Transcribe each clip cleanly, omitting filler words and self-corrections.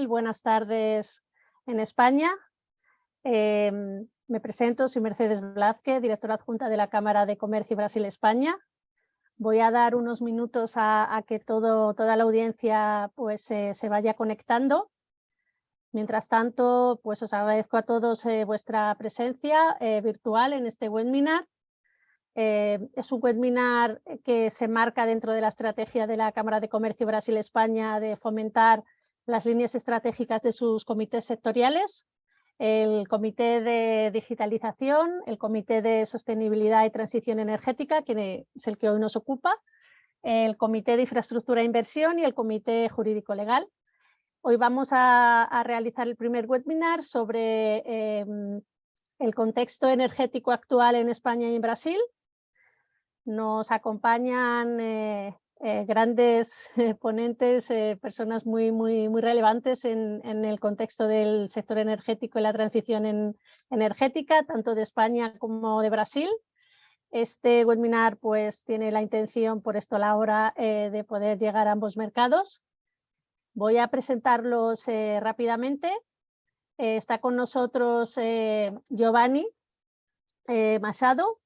Brasil, buenas tardes en España. Me presento, soy Mercedes Blázquez, directora adjunta de la Cámara de Comercio Brasil-España. Voy a dar unos minutos a que toda la audiencia pues, se vaya conectando. Mientras tanto, pues os agradezco a todos vuestra presencia virtual en este webinar. Es un webinar que se marca dentro de la estrategia de la Cámara de Comercio Brasil-España de fomentar las líneas estratégicas de sus comités sectoriales, el Comité de Digitalización, el Comité de Sostenibilidad y Transición Energética, que es el que hoy nos ocupa, el Comité de Infraestructura e Inversión y el Comité Jurídico Legal. Hoy vamos a realizar el primer webinar sobre el contexto energético actual en España y en Brasil. Nos acompañan grandes ponentes, personas muy relevantes en el contexto del sector energético y la transición energética, tanto de España como de Brasil. Este webinar pues, tiene la intención, por esto la hora, de poder llegar a ambos mercados. Voy a presentarlos rápidamente. Está con nosotros Giovanni Machado,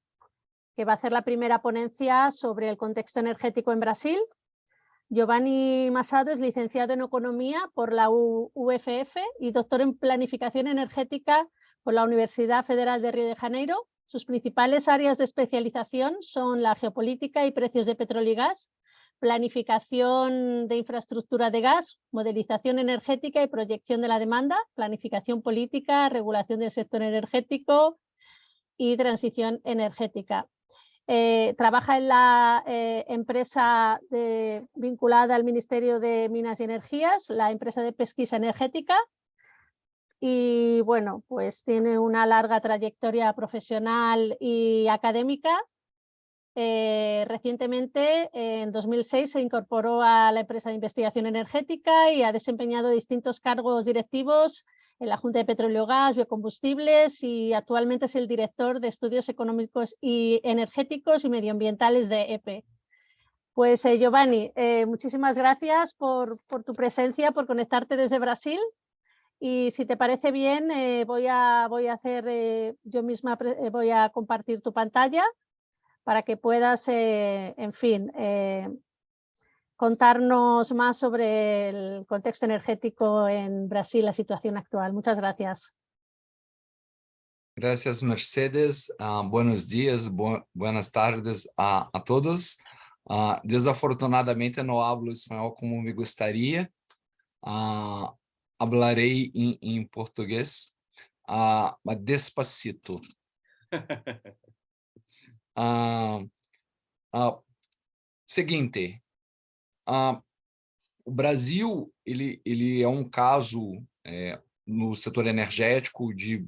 que va a hacer la primera ponencia sobre el contexto energético en Brasil. Giovanni Machado es licenciado en Economía por la UFF y doctor en Planificación Energética por la Universidad Federal de Río de Janeiro. Sus principales áreas de especialización son la geopolítica y precios de petróleo y gas, planificación de infraestructura de gas, modelización energética y proyección de la demanda, planificación política, regulación del sector energético y transición energética. Trabaja en la empresa vinculada al Ministerio de Minas y Energías, la empresa de pesquisa energética, y bueno, pues tiene una larga trayectoria profesional y académica. Recientemente, en 2006, se incorporó a la empresa de investigación energética y ha desempeñado distintos cargos directivos en la Junta de Petróleo, Gas, Biocombustibles, y actualmente es el director de Estudios Económicos y Energéticos y Medioambientales de EPE. Pues Giovanni, muchísimas gracias por tu presencia, por conectarte desde Brasil, y si te parece bien, voy a hacer yo misma, voy a compartir tu pantalla para que puedas, en fin, contarnos más sobre el contexto energético en Brasil, la situación actual. Muchas gracias. Gracias, Mercedes. Buenos días, buenas tardes a todos. Desafortunadamente, não hablo espanhol como me gostaria. Hablarei em português, mas despacito. Seguinte, o Brasil ele é um caso no setor energético de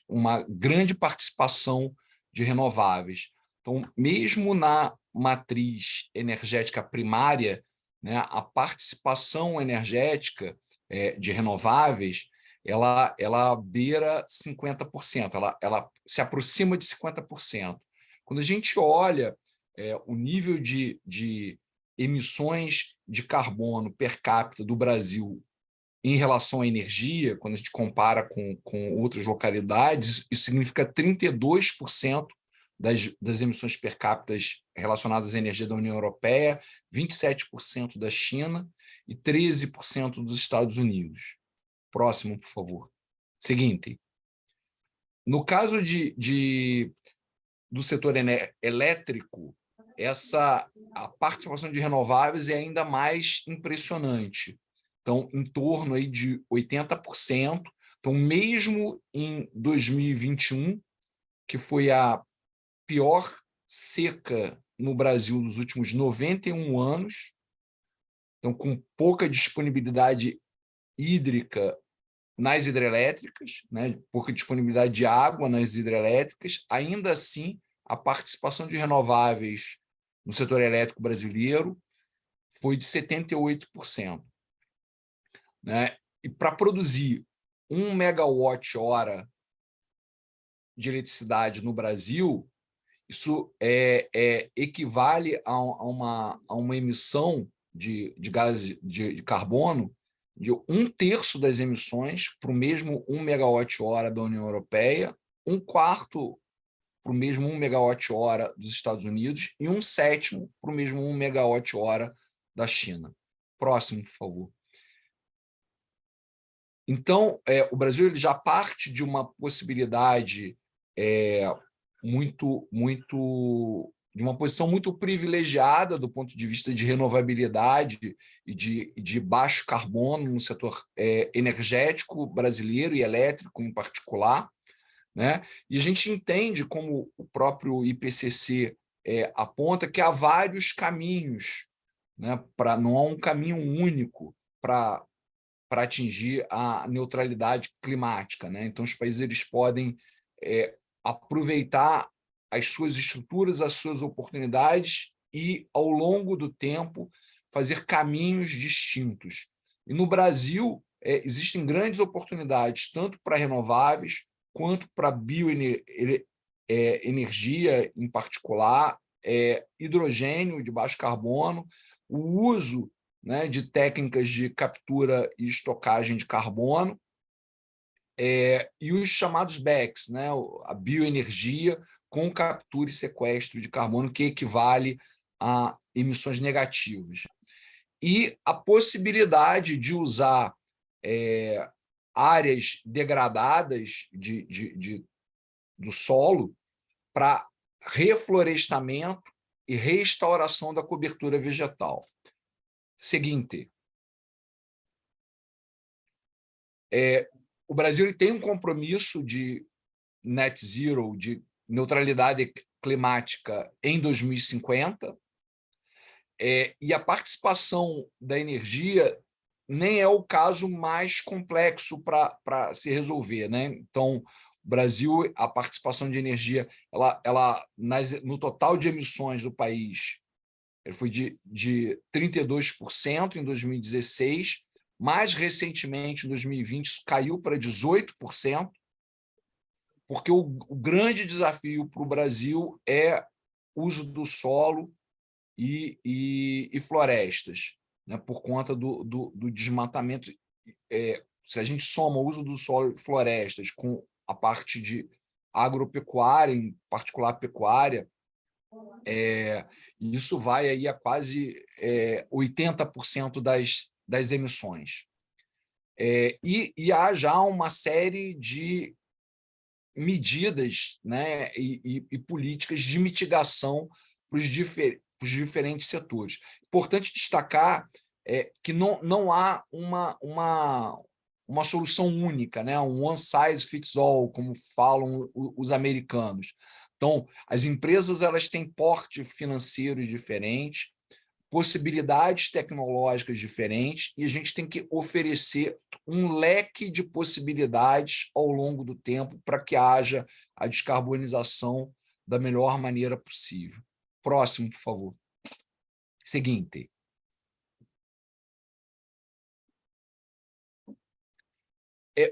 uma grande participação de renováveis. Então, mesmo na matriz energética primária, né, a participação energética de renováveis, ela beira 50%, ela se aproxima de 50%. Quando a gente olha o nível de emissões de carbono per capita do Brasil em relação à energia, quando a gente compara com outras localidades, isso significa 32% das emissões per capita relacionadas à energia da União Europeia, 27% da China e 13% dos Estados Unidos. Próximo, por favor. Seguinte. No caso do setor elétrico, a participação de renováveis é ainda mais impressionante. Então, em torno aí de 80%. Então, mesmo em 2021, que foi a pior seca no Brasil nos últimos 91 anos, então com pouca disponibilidade hídrica nas hidrelétricas, né, pouca disponibilidade de água nas hidrelétricas, ainda assim, a participação de renováveis no setor elétrico brasileiro foi de 78%. Né? E para produzir 1 megawatt-hora de eletricidade no Brasil, isso equivale a uma emissão de gás de carbono de 1/3 das emissões para o mesmo 1 megawatt-hora da União Europeia, 1/4 para o mesmo 1 megawatt-hora dos Estados Unidos e 1/7 para o mesmo 1 megawatt-hora da China. Próximo, por favor. Então, o Brasil ele já parte de uma possibilidade de uma posição muito privilegiada do ponto de vista de renovabilidade e de baixo carbono no setor energético brasileiro e elétrico em particular, né? E a gente entende, como o próprio IPCC aponta, que há vários caminhos, né? Não há um caminho único para atingir a neutralidade climática, né? Então, os países eles podem aproveitar as suas estruturas, as suas oportunidades e, ao longo do tempo, fazer caminhos distintos. E no Brasil, existem grandes oportunidades, tanto para renováveis, quanto para bioenergia em particular, hidrogênio de baixo carbono, o uso, né, de técnicas de captura e estocagem de carbono, e os chamados BECCS, né, a bioenergia com captura e sequestro de carbono, que equivale a emissões negativas. E a possibilidade de usar áreas degradadas do solo para reflorestamento e restauração da cobertura vegetal. Seguinte, o Brasil tem um compromisso de net zero, de neutralidade climática em 2050, e a participação da energia nem é o caso mais complexo para se resolver, né? Então, o Brasil, a participação de energia, no total de emissões do país, foi de 32% em 2016, mais recentemente, em 2020, isso caiu para 18%, porque o grande desafio para o Brasil é o uso do solo e florestas, né, por conta do desmatamento. Se a gente soma o uso do solo e florestas com a parte de agropecuária, em particular pecuária, isso vai aí a quase 80% das emissões. E há já uma série de medidas, né, e políticas de mitigação para os diferentes setores. Importante destacar que não há uma solução única, né, um one size fits all, como falam os americanos. Então, as empresas elas têm porte financeiro diferente, possibilidades tecnológicas diferentes, e a gente tem que oferecer um leque de possibilidades ao longo do tempo para que haja a descarbonização da melhor maneira possível. Próximo, por favor. Seguinte.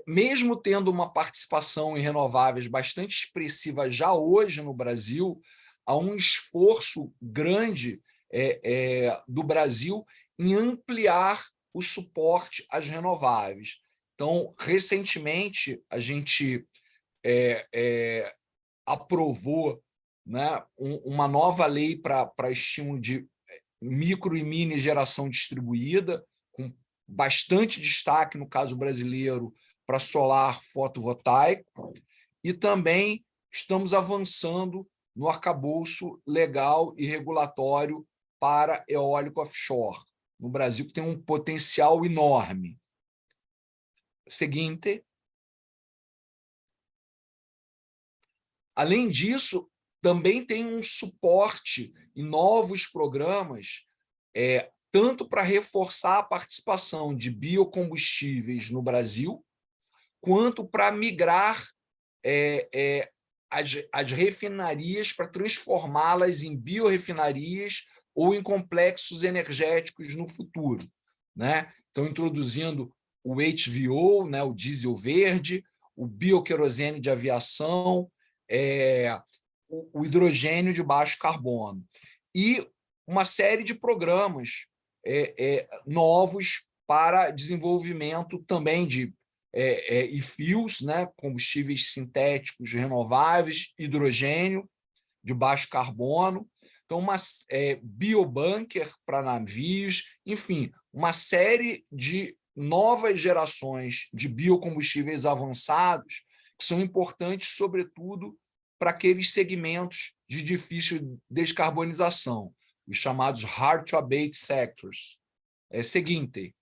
Mesmo tendo uma participação em renováveis bastante expressiva já hoje no Brasil, há um esforço grande do Brasil em ampliar o suporte às renováveis. Então, recentemente, a gente aprovou, né, uma nova lei para estímulo de micro e mini geração distribuída, com bastante destaque, no caso brasileiro, para solar fotovoltaico, e também estamos avançando no arcabouço legal e regulatório para eólico offshore, no Brasil, que tem um potencial enorme. Seguinte. Além disso, também tem um suporte em novos programas, tanto para reforçar a participação de biocombustíveis no Brasil, quanto para migrar as refinarias para transformá-las em biorrefinarias ou em complexos energéticos no futuro, né? Então, introduzindo o HVO, né, o diesel verde, o bioquerosene de aviação, o hidrogênio de baixo carbono. E uma série de programas novos para desenvolvimento também de e-fuels, né, combustíveis sintéticos renováveis, hidrogênio de baixo carbono, então uma biobunker para navios, enfim, uma série de novas gerações de biocombustíveis avançados que são importantes, sobretudo, para aqueles segmentos de difícil descarbonização, os chamados hard-to-abate sectors. Seguinte.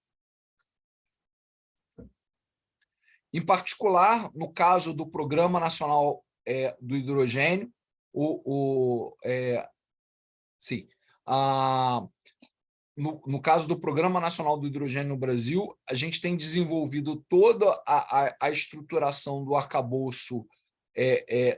Em particular, no caso do Programa Nacional do Hidrogênio, no caso do Programa Nacional do Hidrogênio no Brasil, a gente tem desenvolvido toda a estruturação do arcabouço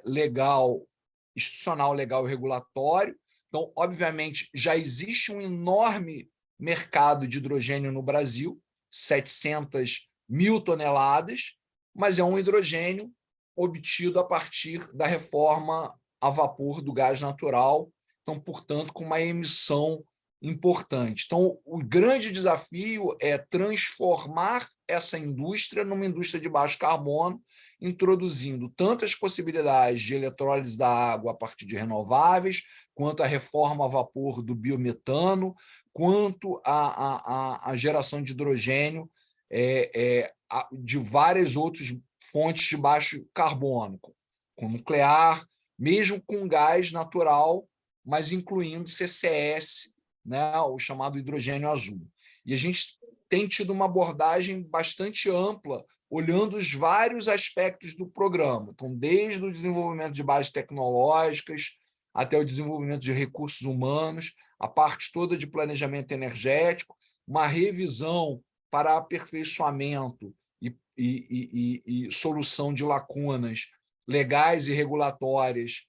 legal, institucional, legal e regulatório. Então, obviamente, já existe um enorme mercado de hidrogênio no Brasil, 700 mil toneladas, mas é um hidrogênio obtido a partir da reforma a vapor do gás natural, então, portanto, com uma emissão importante. Então, o grande desafio é transformar essa indústria numa indústria de baixo carbono, introduzindo tanto as possibilidades de eletrólise da água a partir de renováveis, quanto a reforma a vapor do biometano, quanto a geração de hidrogênio de várias outras fontes de baixo carbono, com nuclear, mesmo com gás natural, mas incluindo CCS, né, o chamado hidrogênio azul. E a gente tem tido uma abordagem bastante ampla, olhando os vários aspectos do programa, então, desde o desenvolvimento de bases tecnológicas até o desenvolvimento de recursos humanos, a parte toda de planejamento energético, uma revisão para aperfeiçoamento e solução de lacunas legais e regulatórias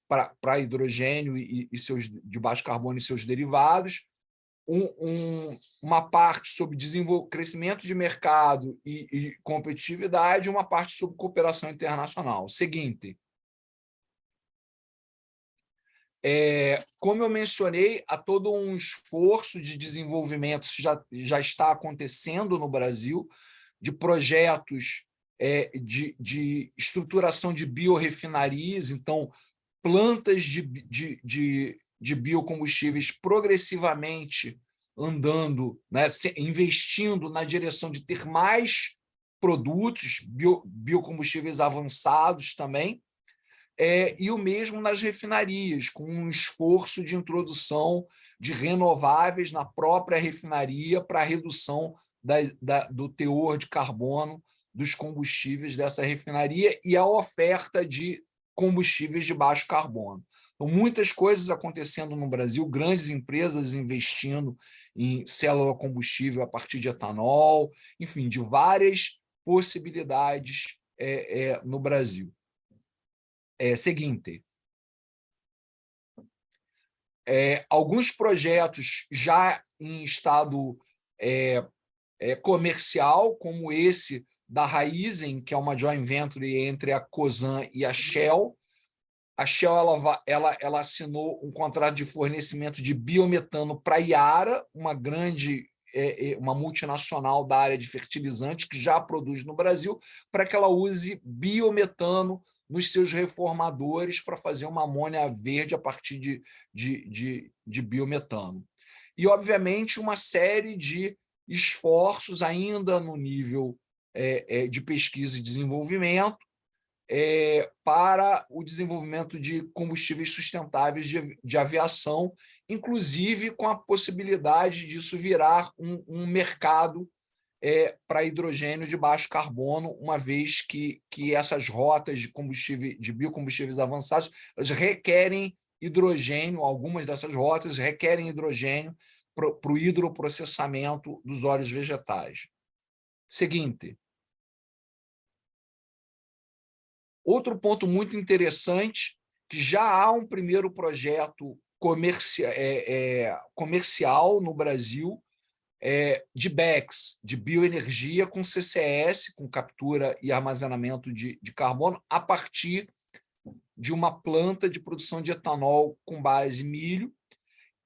para hidrogênio e seus de baixo carbono e seus derivados, uma parte sobre crescimento de mercado e competitividade, uma parte sobre cooperação internacional. Seguinte, como eu mencionei, há todo um esforço de desenvolvimento já está acontecendo no Brasil, de projetos de estruturação de biorrefinarias, então, plantas de biocombustíveis progressivamente andando, né, investindo na direção de ter mais produtos, biocombustíveis avançados também, e o mesmo nas refinarias, com um esforço de introdução de renováveis na própria refinaria para a redução do teor de carbono dos combustíveis dessa refinaria e a oferta de combustíveis de baixo carbono. Então, muitas coisas acontecendo no Brasil, grandes empresas investindo em célula combustível a partir de etanol, enfim, de várias possibilidades no Brasil. Seguinte, alguns projetos já em estado comercial, como esse da Raízen, que é uma joint venture entre a Cosan e a Shell. A Shell ela assinou um contrato de fornecimento de biometano para a Yara, uma multinacional da área de fertilizantes que já produz no Brasil, para que ela use biometano nos seus reformadores para fazer uma amônia verde a partir de biometano. E, obviamente, uma série de esforços ainda no nível de pesquisa e desenvolvimento para o desenvolvimento de combustíveis sustentáveis de aviação, inclusive com a possibilidade disso virar um mercado para hidrogênio de baixo carbono, uma vez que essas rotas de biocombustíveis avançados elas requerem hidrogênio, algumas dessas rotas requerem hidrogênio para o hidroprocessamento dos óleos vegetais. Seguinte. Outro ponto muito interessante, que já há um primeiro projeto comercial no Brasil, de BECCS, de bioenergia com CCS, com captura e armazenamento de carbono, a partir de uma planta de produção de etanol com base em milho,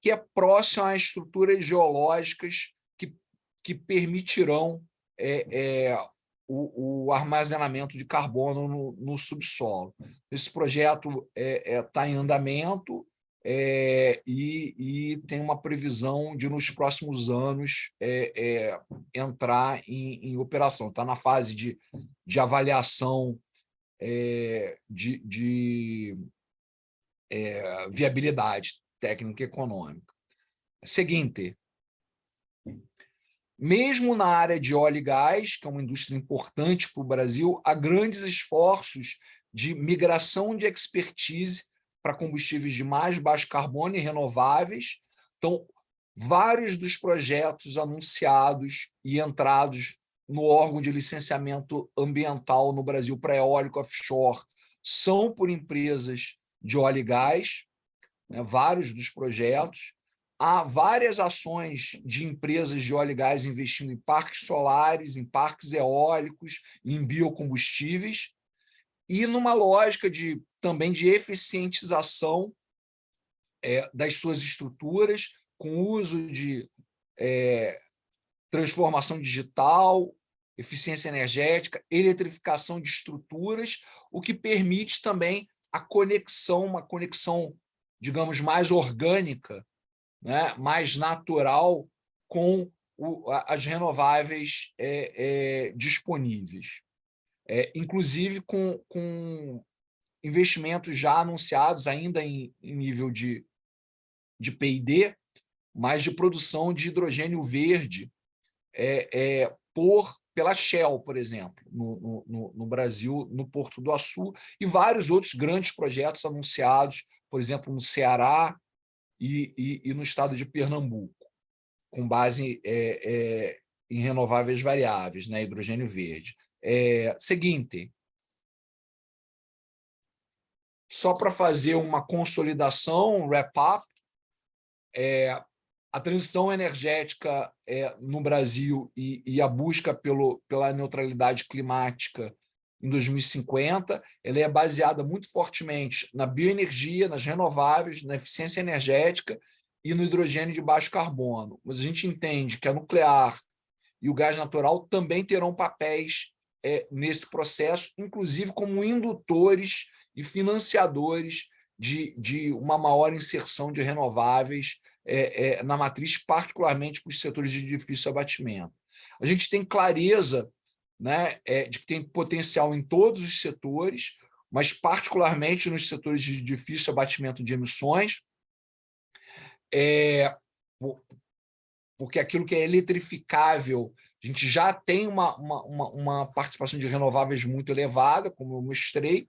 que é próxima às estruturas geológicas que permitirão o armazenamento de carbono no subsolo. Esse projeto está em andamento e tem uma previsão de, nos próximos anos, entrar em operação. Está na fase de avaliação de viabilidade técnica e econômica. Seguinte, mesmo na área de óleo e gás, que é uma indústria importante para o Brasil, há grandes esforços de migração de expertise para combustíveis de mais baixo carbono e renováveis. Então, vários dos projetos anunciados e entrados no órgão de licenciamento ambiental no Brasil para eólico offshore são por empresas de óleo e gás, né, vários dos projetos. Há várias ações de empresas de óleo e gás investindo em parques solares, em parques eólicos, em biocombustíveis, e numa lógica também de eficientização das suas estruturas, com uso de transformação digital, eficiência energética, eletrificação de estruturas, o que permite também a conexão, uma conexão, digamos, mais orgânica, né, mais natural com as renováveis disponíveis. Inclusive com investimentos já anunciados, ainda em nível de P&D, mas de produção de hidrogênio verde pela Shell, por exemplo, no Brasil, no Porto do Açu, e vários outros grandes projetos anunciados, por exemplo, no Ceará e no estado de Pernambuco, com base em renováveis variáveis, né, hidrogênio verde. Seguinte, só para fazer uma consolidação, um wrap-up, a transição energética no Brasil e a busca pela neutralidade climática em 2050, ela é baseada muito fortemente na bioenergia, nas renováveis, na eficiência energética e no hidrogênio de baixo carbono. Mas a gente entende que a nuclear e o gás natural também terão papéis nesse processo, inclusive como indutores e financiadores de uma maior inserção de renováveis na matriz, particularmente para os setores de difícil abatimento. A gente tem clareza, né, de que tem potencial em todos os setores, mas particularmente nos setores de difícil abatimento de emissões, porque aquilo que é eletrificável, a gente já tem uma participação de renováveis muito elevada, como eu mostrei,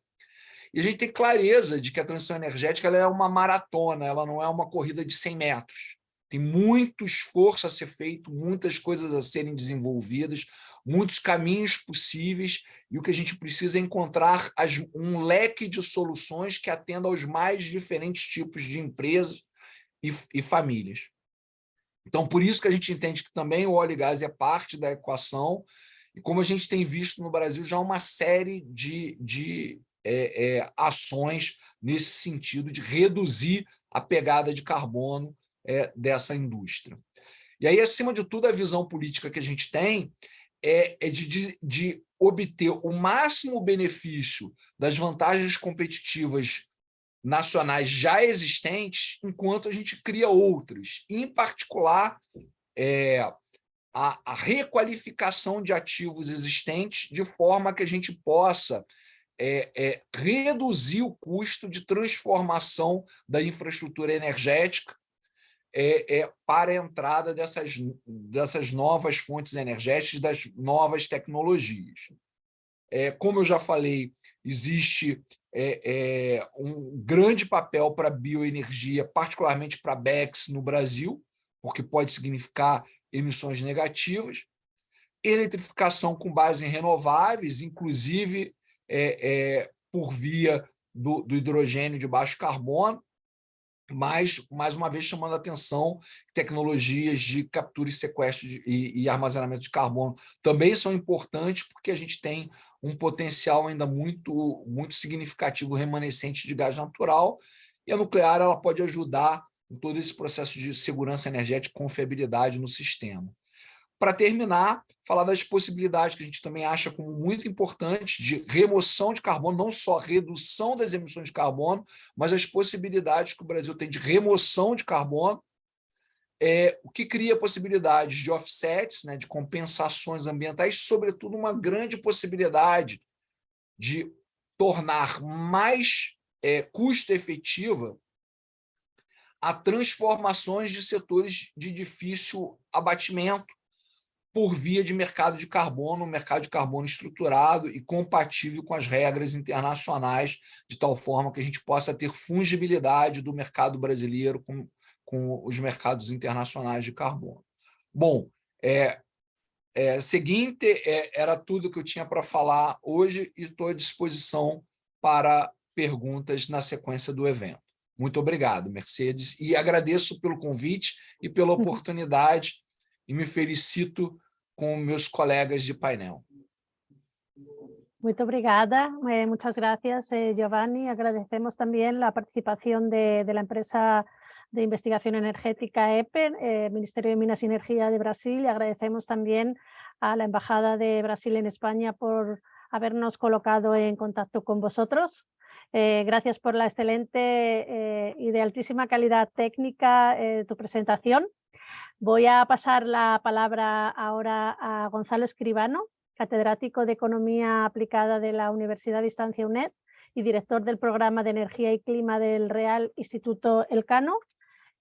e a gente tem clareza de que a transição energética ela é uma maratona, ela não é uma corrida de 100 metros. Tem muito esforço a ser feito, muitas coisas a serem desenvolvidas, muitos caminhos possíveis, e o que a gente precisa é encontrar um leque de soluções que atenda aos mais diferentes tipos de empresas e famílias. Então, por isso que a gente entende que também o óleo e gás é parte da equação, e como a gente tem visto no Brasil já uma série de ações nesse sentido de reduzir a pegada de carbono dessa indústria. E aí, acima de tudo, a visão política que a gente tem é de obter o máximo benefício das vantagens competitivas nacionais já existentes, enquanto a gente cria outras, em particular a requalificação de ativos existentes, de forma que a gente possa reduzir o custo de transformação da infraestrutura energética para a entrada dessas novas fontes energéticas, das novas tecnologias. Como eu já falei, existe um grande papel para a bioenergia, particularmente para a BECCS no Brasil, porque pode significar emissões negativas, eletrificação com base em renováveis, inclusive por via do hidrogênio de baixo carbono, mas, mais uma vez, chamando a atenção, tecnologias de captura e sequestro e armazenamento de carbono também são importantes, porque a gente tem um potencial ainda muito significativo remanescente de gás natural, e a nuclear ela pode ajudar em todo esse processo de segurança energética e confiabilidade no sistema. para terminar, falar das possibilidades que a gente também acha como muito importantes de remoção de carbono, não só redução das emissões de carbono, mas as possibilidades que o Brasil tem de remoção de carbono, o que cria possibilidades de offsets, né, de compensações ambientais, sobretudo uma grande possibilidade de tornar mais custo efetiva a transformações de setores de difícil abatimento por via de mercado de carbono, um mercado de carbono estruturado e compatível com as regras internacionais, de tal forma que a gente possa ter fungibilidade do mercado brasileiro com os mercados internacionais de carbono. Bom, seguinte, era tudo que eu tinha para falar hoje e estou à disposição para perguntas na sequência do evento. Muito obrigado, Mercedes, e agradeço pelo convite e pela oportunidade e me felicito com meus colegas de painel. Muy obrigada, muchas gracias Giovanni. Agradecemos también la participación de la empresa de investigación energética EPE, Ministerio de Minas y Energía de Brasil, y agradecemos también a la Embajada de Brasil en España por habernos colocado en contacto con vosotros. Gracias por la excelente y de altísima calidad técnica tu presentación. Voy a pasar la palabra ahora a Gonzalo Escribano, catedrático de Economía Aplicada de la Universidad Distancia UNED y director del Programa de Energía y Clima del Real Instituto Elcano.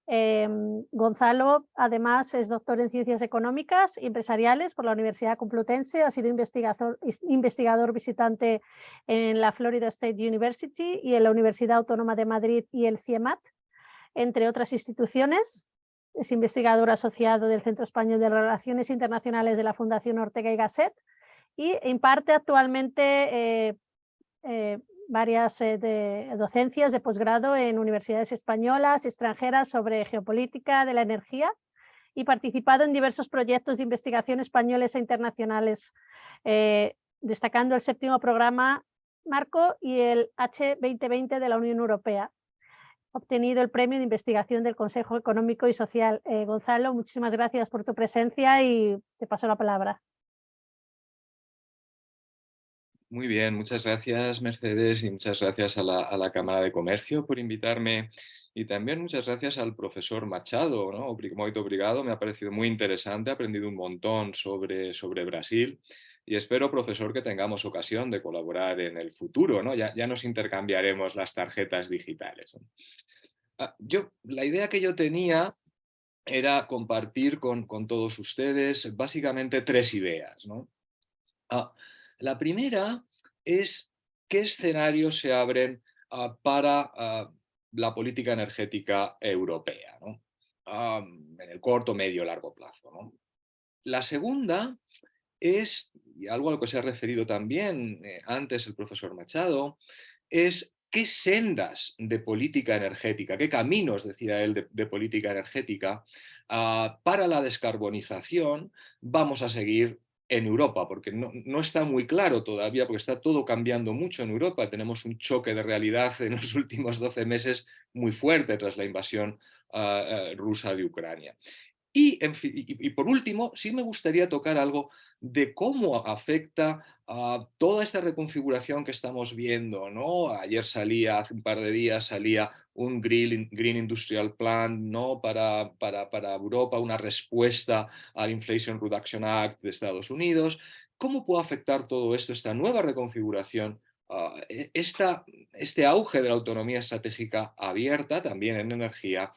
Gonzalo, además, es doctor en Ciencias Económicas y Empresariales por la Universidad Complutense, ha sido investigador visitante en la Florida State University y en la Universidad Autónoma de Madrid y el CIEMAT, entre otras instituciones. Es investigador asociado del Centro Español de Relaciones Internacionales de la Fundación Ortega y Gasset y imparte actualmente varias docencias de posgrado en universidades españolas y extranjeras sobre geopolítica de la energía y participado en diversos proyectos de investigación españoles e internacionales, destacando el 7º programa Marco y el H2020 de la Unión Europea. Obtenido el premio de investigación del Consejo Económico y Social. Gonzalo, muchísimas gracias por tu presencia y te paso la palabra. Muy bien, muchas gracias Mercedes y muchas gracias a la Cámara de Comercio por invitarme y también muchas gracias al profesor Machado, ¿no? Muito obrigado, me ha parecido muy interesante, he aprendido un montón sobre Brasil y espero, profesor, que tengamos ocasión de colaborar en el futuro, ¿no? Ya nos intercambiaremos las tarjetas digitales, ¿no? La idea que yo tenía era compartir con todos ustedes básicamente 3 ideas, ¿no? La primera es qué escenarios se abren para la política energética europea, ¿no? En el corto, medio, largo plazo, ¿no? La segunda es, y algo a lo que se ha referido también antes el profesor Machado, es qué sendas de política energética, qué caminos, decía él, de política energética para la descarbonización vamos a seguir en Europa, porque no está muy claro todavía, porque está todo cambiando mucho en Europa. Tenemos un choque de realidad en los últimos 12 meses muy fuerte tras la invasión rusa de Ucrania. Y por último, sí me gustaría tocar algo de cómo afecta a toda esta reconfiguración que estamos viendo, ¿no? Ayer salía, hace un par de días, salía un Green Industrial Plan, ¿no? para Europa, una respuesta al Inflation Reduction Act de Estados Unidos. ¿Cómo puede afectar todo esto, esta nueva reconfiguración, este auge de la autonomía estratégica abierta también en energía?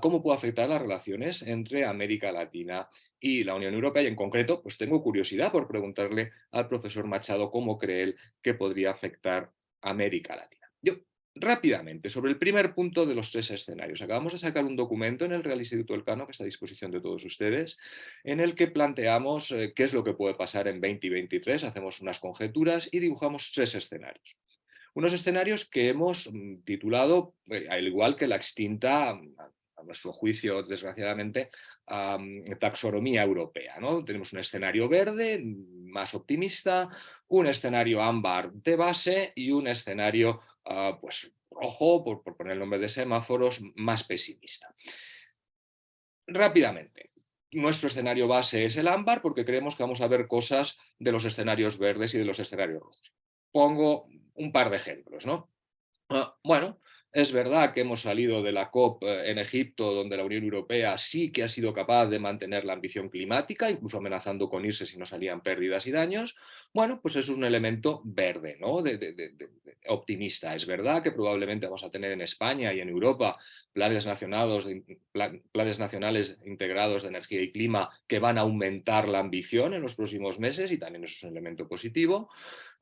¿Cómo puede afectar las relaciones entre América Latina y la Unión Europea? Y en concreto, pues tengo curiosidad por preguntarle al profesor Machado cómo cree él que podría afectar a América Latina. Yo, rápidamente, sobre el primer punto de los 3 escenarios. Acabamos de sacar un documento en el Real Instituto Elcano, que está a disposición de todos ustedes, en el que planteamos qué es lo que puede pasar en 2023, hacemos unas conjeturas y dibujamos 3 escenarios. Unos escenarios que hemos titulado, al igual que la extinta, a nuestro juicio, desgraciadamente, taxonomía europea, ¿no? Tenemos un escenario verde, más optimista, un escenario ámbar de base y un escenario pues, rojo, por poner el nombre de semáforos, más pesimista. Rápidamente, nuestro escenario base es el ámbar porque creemos que vamos a ver cosas de los escenarios verdes y de los escenarios rojos. Pongo un par de ejemplos, ¿no? Bueno, es verdad que hemos salido de la COP en Egipto, donde la Unión Europea sí que ha sido capaz de mantener la ambición climática, incluso amenazando con irse si no salían pérdidas y daños. Bueno, pues es un elemento verde, ¿no? Optimista. Es verdad que probablemente vamos a tener en España y en Europa planes nacionales integrados de energía y clima que van a aumentar la ambición en los próximos meses y también eso es un elemento positivo.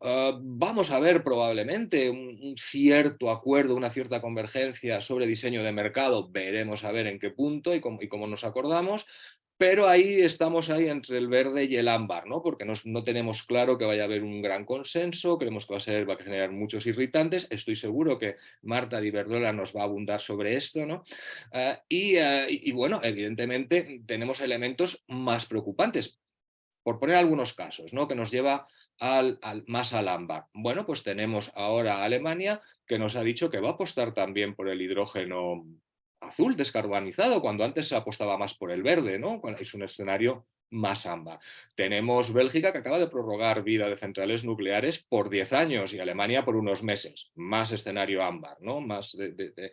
Vamos a ver probablemente un cierto acuerdo, una cierta convergencia sobre diseño de mercado, veremos a ver en qué punto y cómo nos acordamos, pero ahí estamos ahí entre el verde y el ámbar, ¿no? Porque no tenemos claro que vaya a haber un gran consenso, creemos que va a generar muchos irritantes, estoy seguro que Marta Di Verdola nos va a abundar sobre esto, ¿no? Y bueno, evidentemente tenemos elementos más preocupantes. Por poner algunos casos, ¿no? Que nos lleva más al ámbar. Bueno, pues tenemos ahora a Alemania que nos ha dicho que va a apostar también por el hidrógeno azul descarbonizado, cuando antes se apostaba más por el verde, ¿no? Es un escenario más ámbar. Tenemos Bélgica que acaba de prorrogar vida de centrales nucleares por 10 años y Alemania por unos meses. Más escenario ámbar, ¿no? Más de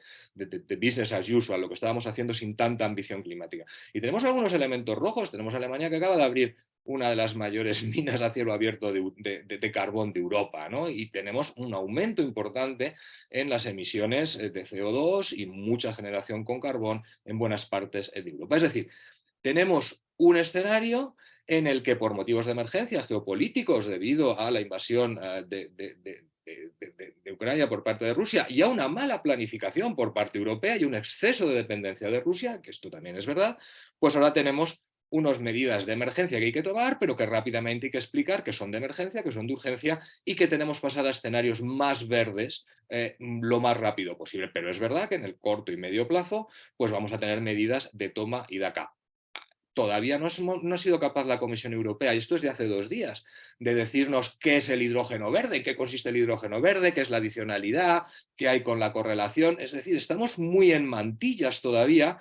business as usual, lo que estábamos haciendo sin tanta ambición climática. Y tenemos algunos elementos rojos. Tenemos Alemania que acaba de abrir una de las mayores minas a cielo abierto de carbón de Europa, ¿no? Y tenemos un aumento importante en las emisiones de CO2 y mucha generación con carbón en buenas partes de Europa. Es decir, tenemos un escenario en el que por motivos de emergencia geopolíticos debido a la invasión de Ucrania por parte de Rusia y a una mala planificación por parte europea y un exceso de dependencia de Rusia, que esto también es verdad, pues ahora tenemos unas medidas de emergencia que hay que tomar, pero que rápidamente hay que explicar que son de emergencia, que son de urgencia y que tenemos que pasar a escenarios más verdes lo más rápido posible. Pero es verdad que en el corto y medio plazo pues vamos a tener medidas de toma y daca. Todavía no ha sido capaz la Comisión Europea, y esto es de hace 2 días, de decirnos qué es el hidrógeno verde, qué consiste el hidrógeno verde, qué es la adicionalidad, qué hay con la correlación. Es decir, estamos muy en mantillas todavía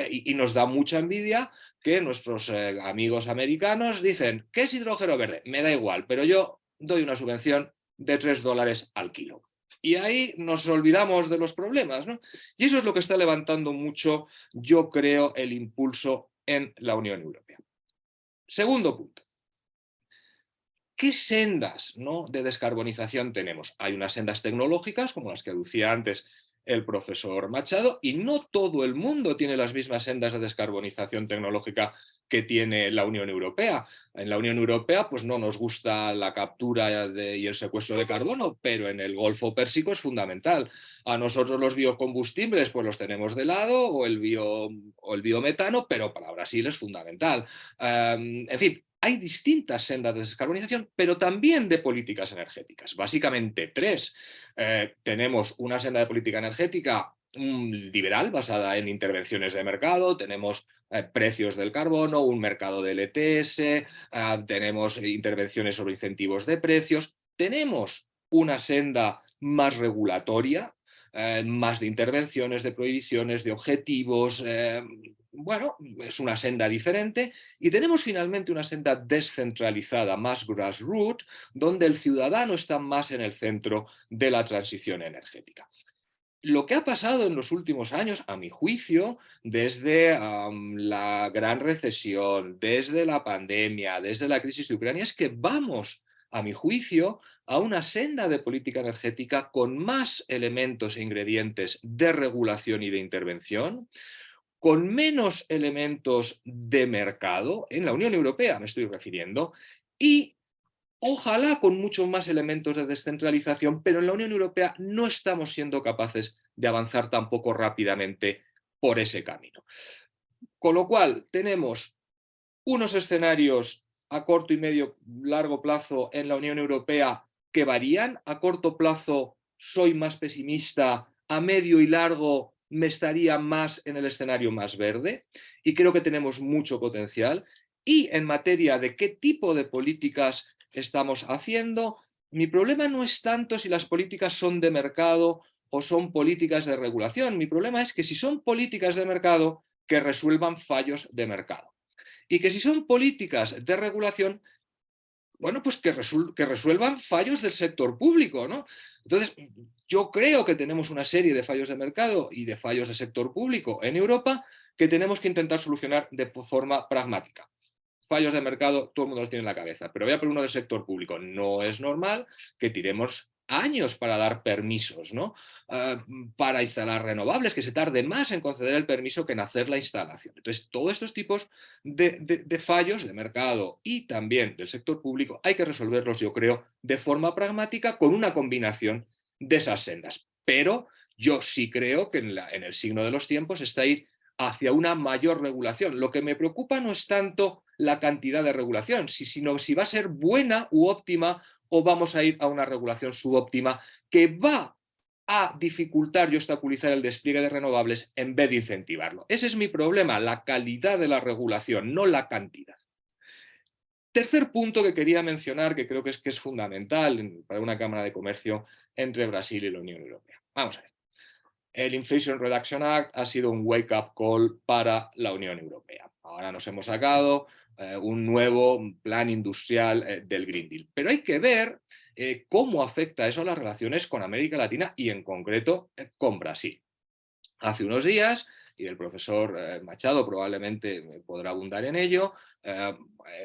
y nos da mucha envidia que nuestros amigos americanos dicen, ¿qué es hidrógeno verde? Me da igual, pero yo doy una subvención de $3 al kilo. Y ahí nos olvidamos de los problemas, ¿no? Y eso es lo que está levantando mucho, yo creo, el impulso en la Unión Europea. Segundo punto. ¿Qué sendas, ¿no?, de descarbonización tenemos? Hay unas sendas tecnológicas, como las que aducía antes el profesor Machado, y no todo el mundo tiene las mismas sendas de descarbonización tecnológica que tiene la Unión Europea. En la Unión Europea pues no nos gusta la captura y el secuestro de carbono, pero en el Golfo Pérsico es fundamental. A nosotros los biocombustibles pues los tenemos de lado, o el biometano, pero para Brasil es fundamental. En fin, hay distintas sendas de descarbonización, pero también de políticas energéticas. Básicamente 3. Tenemos una senda de política energética liberal basada en intervenciones de mercado, tenemos precios del carbono, un mercado de LTS, tenemos intervenciones sobre incentivos de precios, tenemos una senda más regulatoria, más de intervenciones, de prohibiciones, de objetivos. Bueno, es una senda diferente y tenemos finalmente una senda descentralizada, más grassroots, donde el ciudadano está más en el centro de la transición energética. Lo que ha pasado en los últimos años, a mi juicio, desde la gran recesión, desde la pandemia, desde la crisis de Ucrania, es que vamos, a mi juicio, a una senda de política energética con más elementos e ingredientes de regulación y de intervención, con menos elementos de mercado, en la Unión Europea me estoy refiriendo, y ojalá con muchos más elementos de descentralización, pero en la Unión Europea no estamos siendo capaces de avanzar tampoco rápidamente por ese camino. Con lo cual, tenemos unos escenarios a corto y medio largo plazo en la Unión Europea que varían. A corto plazo soy más pesimista, a medio y largo me estaría más en el escenario más verde y creo que tenemos mucho potencial. Y en materia de qué tipo de políticas estamos haciendo, mi problema no es tanto si las políticas son de mercado o son políticas de regulación. Mi problema es que si son políticas de mercado, que resuelvan fallos de mercado. y que si son políticas de regulación, bueno, pues que resuelvan fallos del sector público, ¿no? Entonces, yo creo que tenemos una serie de fallos de mercado y de fallos de sector público en Europa que tenemos que intentar solucionar de forma pragmática. Fallos de mercado, todo el mundo los tiene en la cabeza, pero voy a poner uno del sector público. No es normal que tiremos años para dar permisos, ¿no? Para instalar renovables, que se tarde más en conceder el permiso que en hacer la instalación. Entonces, todos estos tipos de fallos de mercado y también del sector público hay que resolverlos, yo creo, de forma pragmática con una combinación de esas sendas. Pero yo sí creo que en el signo de los tiempos está ir hacia una mayor regulación. Lo que me preocupa no es tanto la cantidad de regulación, sino si va a ser buena u óptima o vamos a ir a una regulación subóptima que va a dificultar y obstaculizar el despliegue de renovables en vez de incentivarlo. Ese es mi problema, la calidad de la regulación, no la cantidad. Tercer punto que quería mencionar, que creo que es fundamental para una Cámara de Comercio entre Brasil y la Unión Europea. Vamos a ver. El Inflation Reduction Act ha sido un wake-up call para la Unión Europea. Ahora nos hemos sacado un nuevo plan industrial del Green Deal. Pero hay que ver cómo afecta eso a las relaciones con América Latina y en concreto con Brasil. Hace unos días, y el profesor Machado probablemente podrá abundar en ello,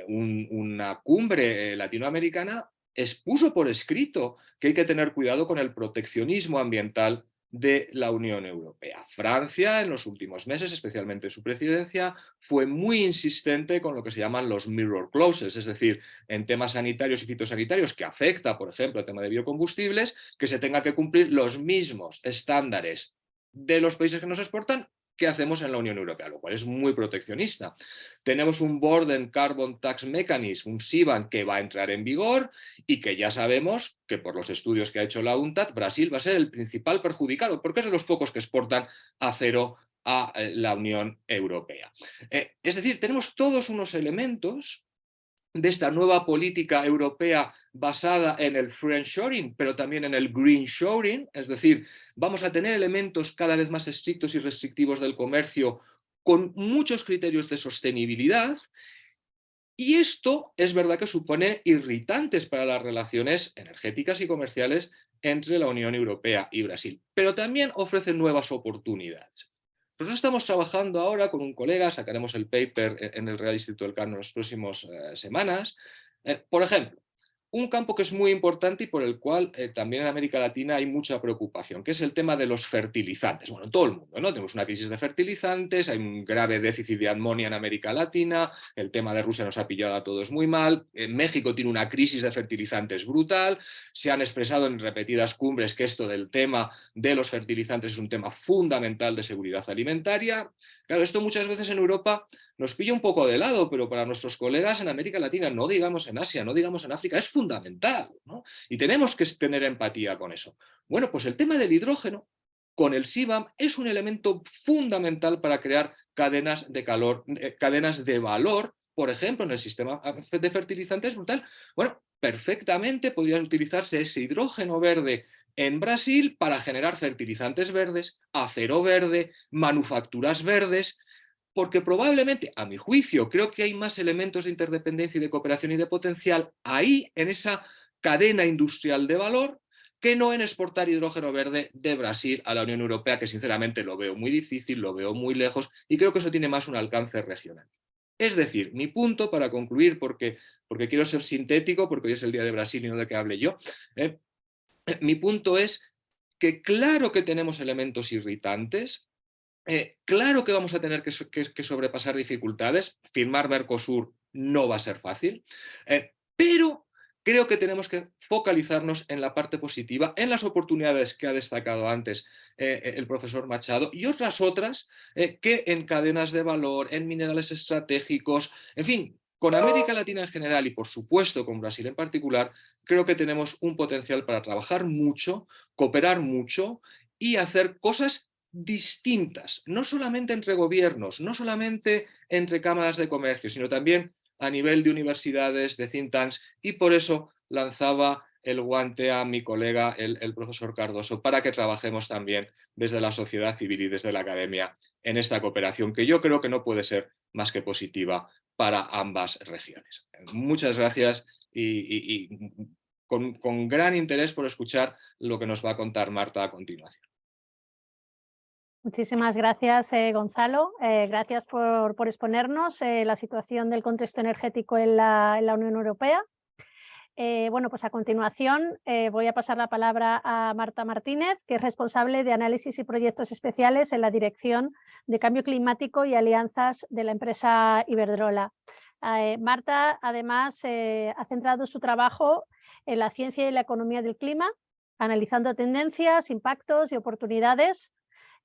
una cumbre latinoamericana expuso por escrito que hay que tener cuidado con el proteccionismo ambiental de la Unión Europea. Francia, en los últimos meses, especialmente su presidencia, fue muy insistente con lo que se llaman los mirror clauses, es decir, en temas sanitarios y fitosanitarios que afecta, por ejemplo, el tema de biocombustibles, que se tenga que cumplir los mismos estándares de los países que nos exportan que hacemos en la Unión Europea, lo cual es muy proteccionista. Tenemos un Border and Carbon Tax Mechanism, un CBAM, que va a entrar en vigor y que ya sabemos que por los estudios que ha hecho la UNCTAD, Brasil va a ser el principal perjudicado, porque es de los pocos que exportan acero a la Unión Europea. Es decir, tenemos todos unos elementos de esta nueva política europea basada en el friendshoring, pero también en el greenshoring, es decir, vamos a tener elementos cada vez más estrictos y restrictivos del comercio con muchos criterios de sostenibilidad, y esto es verdad que supone irritantes para las relaciones energéticas y comerciales entre la Unión Europea y Brasil, pero también ofrece nuevas oportunidades. Nosotros estamos trabajando ahora con un colega, sacaremos el paper en el Real Instituto del Carno en las próximas semanas. Por ejemplo, un campo que es muy importante y por el cual también en América Latina hay mucha preocupación, que es el tema de los fertilizantes. Bueno, en todo el mundo, ¿no? Tenemos una crisis de fertilizantes, hay un grave déficit de amonía en América Latina, el tema de Rusia nos ha pillado a todos muy mal, México tiene una crisis de fertilizantes brutal, se han expresado en repetidas cumbres que esto del tema de los fertilizantes es un tema fundamental de seguridad alimentaria. Claro, esto muchas veces en Europa nos pilla un poco de lado, pero para nuestros colegas en América Latina, no digamos en Asia, no digamos en África, es fundamental, ¿no? Y tenemos que tener empatía con eso. Bueno, pues el tema del hidrógeno con el CBAM es un elemento fundamental para crear cadenas de valor, por ejemplo, en el sistema de fertilizantes brutal. Bueno, perfectamente podría utilizarse ese hidrógeno verde en Brasil para generar fertilizantes verdes, acero verde, manufacturas verdes, porque probablemente, a mi juicio, creo que hay más elementos de interdependencia y de cooperación y de potencial ahí, en esa cadena industrial de valor, que no en exportar hidrógeno verde de Brasil a la Unión Europea, que sinceramente lo veo muy difícil, lo veo muy lejos, y creo que eso tiene más un alcance regional. Es decir, mi punto, para concluir, porque quiero ser sintético, porque hoy es el día de Brasil y no de que hable yo, mi punto es que claro que tenemos elementos irritantes, claro que vamos a tener que sobrepasar dificultades, firmar Mercosur no va a ser fácil, pero creo que tenemos que focalizarnos en la parte positiva, en las oportunidades que ha destacado antes el profesor Machado y otras que en cadenas de valor, en minerales estratégicos, en fin, con América Latina en general y por supuesto con Brasil en particular, creo que tenemos un potencial para trabajar mucho, cooperar mucho y hacer cosas distintas, no solamente entre gobiernos, no solamente entre cámaras de comercio, sino también a nivel de universidades, de think tanks, y por eso lanzaba el guante a mi colega, el profesor Cardoso, para que trabajemos también desde la sociedad civil y desde la academia en esta cooperación, que yo creo que no puede ser más que positiva para ambas regiones. Muchas gracias y con gran interés por escuchar lo que nos va a contar Marta a continuación. Muchísimas gracias, Gonzalo. Gracias por exponernos la situación del contexto energético en la Unión Europea. Bueno, pues a continuación voy a pasar la palabra a Marta Martínez, que es responsable de análisis y proyectos especiales en la Dirección de Cambio Climático y Alianzas de la empresa Iberdrola. Marta, además, ha centrado su trabajo en la ciencia y la economía del clima, analizando tendencias, impactos y oportunidades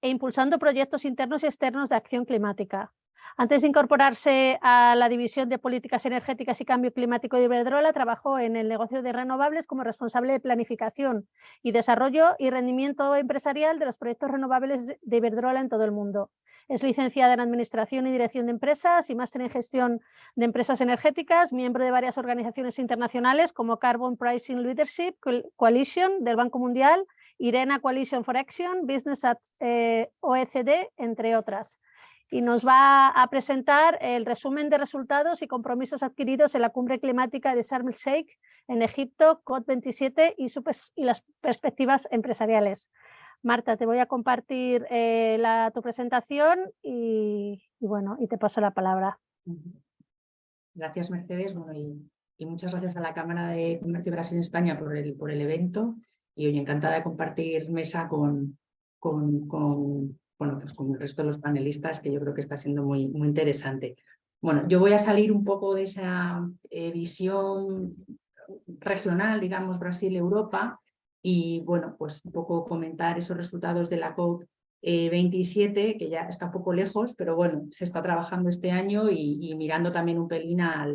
e impulsando proyectos internos y externos de acción climática. Antes de incorporarse a la División de Políticas Energéticas y Cambio Climático de Iberdrola, trabajó en el negocio de renovables como responsable de planificación y desarrollo y rendimiento empresarial de los proyectos renovables de Iberdrola en todo el mundo. Es licenciada en Administración y Dirección de Empresas y máster en Gestión de Empresas Energéticas, miembro de varias organizaciones internacionales como Carbon Pricing Leadership Coalition del Banco Mundial, IRENA Coalition for Action, Business at OECD, entre otras. Y nos va a presentar el resumen de resultados y compromisos adquiridos en la cumbre climática de Sharm el Sheikh en Egipto, COP27 y las perspectivas empresariales. Marta, te voy a compartir tu presentación y te paso la palabra. Gracias, Mercedes. Bueno, y muchas gracias a la Cámara de Comercio de Brasil en España por el evento. Y hoy encantada de compartir mesa con el resto de los panelistas, que yo creo que está siendo muy interesante. Bueno, yo voy a salir un poco de esa visión regional, digamos, Brasil-Europa, y bueno, pues un poco comentar esos resultados de la COP27, que ya está un poco lejos, pero bueno, se está trabajando este año y mirando también un pelín a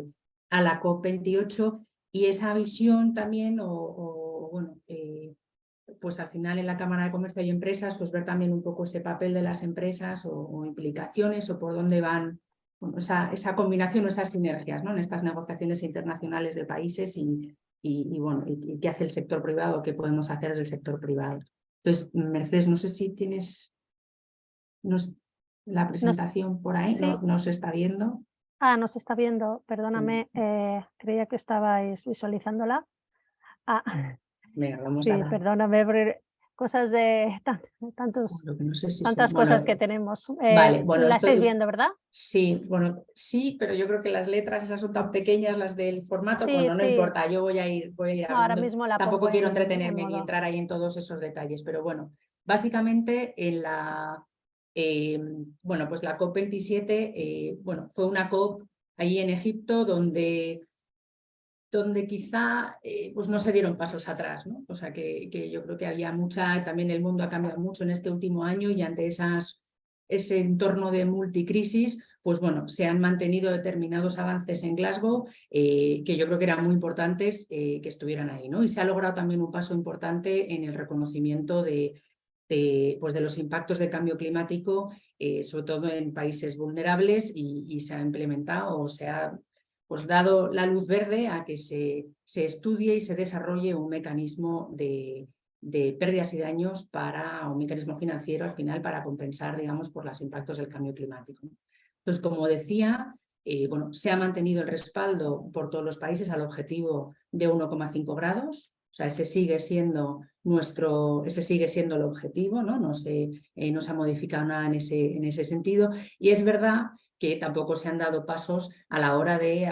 la COP28, y esa visión también, pues al final en la Cámara de Comercio y Empresas, pues ver también un poco ese papel de las empresas o implicaciones o por dónde van, bueno, esa combinación o esas sinergias, ¿no?, en estas negociaciones internacionales de países y qué hace el sector privado, qué podemos hacer desde el sector privado. Entonces, Mercedes, no sé si tienes la presentación por ahí, sí. no se está viendo. Ah, no se está viendo, perdóname, creía que estabais visualizándola. Venga, vamos sí, perdóname, cosas de tantas cosas que tenemos. Vale, bueno, la estáis viendo, ¿verdad? Sí, bueno, sí, pero yo creo que las letras esas son tan pequeñas, las del formato, sí, bueno, no sí. importa, yo voy a ir no, ahora mismo la Tampoco pongo quiero entretenerme en ni entrar ahí en todos esos detalles, pero bueno, básicamente en pues la COP27, fue una COP ahí en Egipto donde quizá pues no se dieron pasos atrás, ¿no? O sea que yo creo que había también el mundo ha cambiado mucho en este último año, y ante ese entorno de multicrisis, pues bueno, se han mantenido determinados avances en Glasgow que yo creo que eran muy importantes que estuvieran ahí, ¿no? Y se ha logrado también un paso importante en el reconocimiento de los impactos del cambio climático, sobre todo en países vulnerables, y se ha implementado o se ha dado la luz verde a que se estudie y se desarrolle un mecanismo de pérdidas y daños un mecanismo financiero al final para compensar, digamos, por los impactos del cambio climático. Entonces, como decía, se ha mantenido el respaldo por todos los países al objetivo de 1,5 grados. O sea, ese sigue siendo el objetivo, ¿no? No se ha modificado nada en ese sentido. Y es verdad que tampoco se han dado pasos a la hora de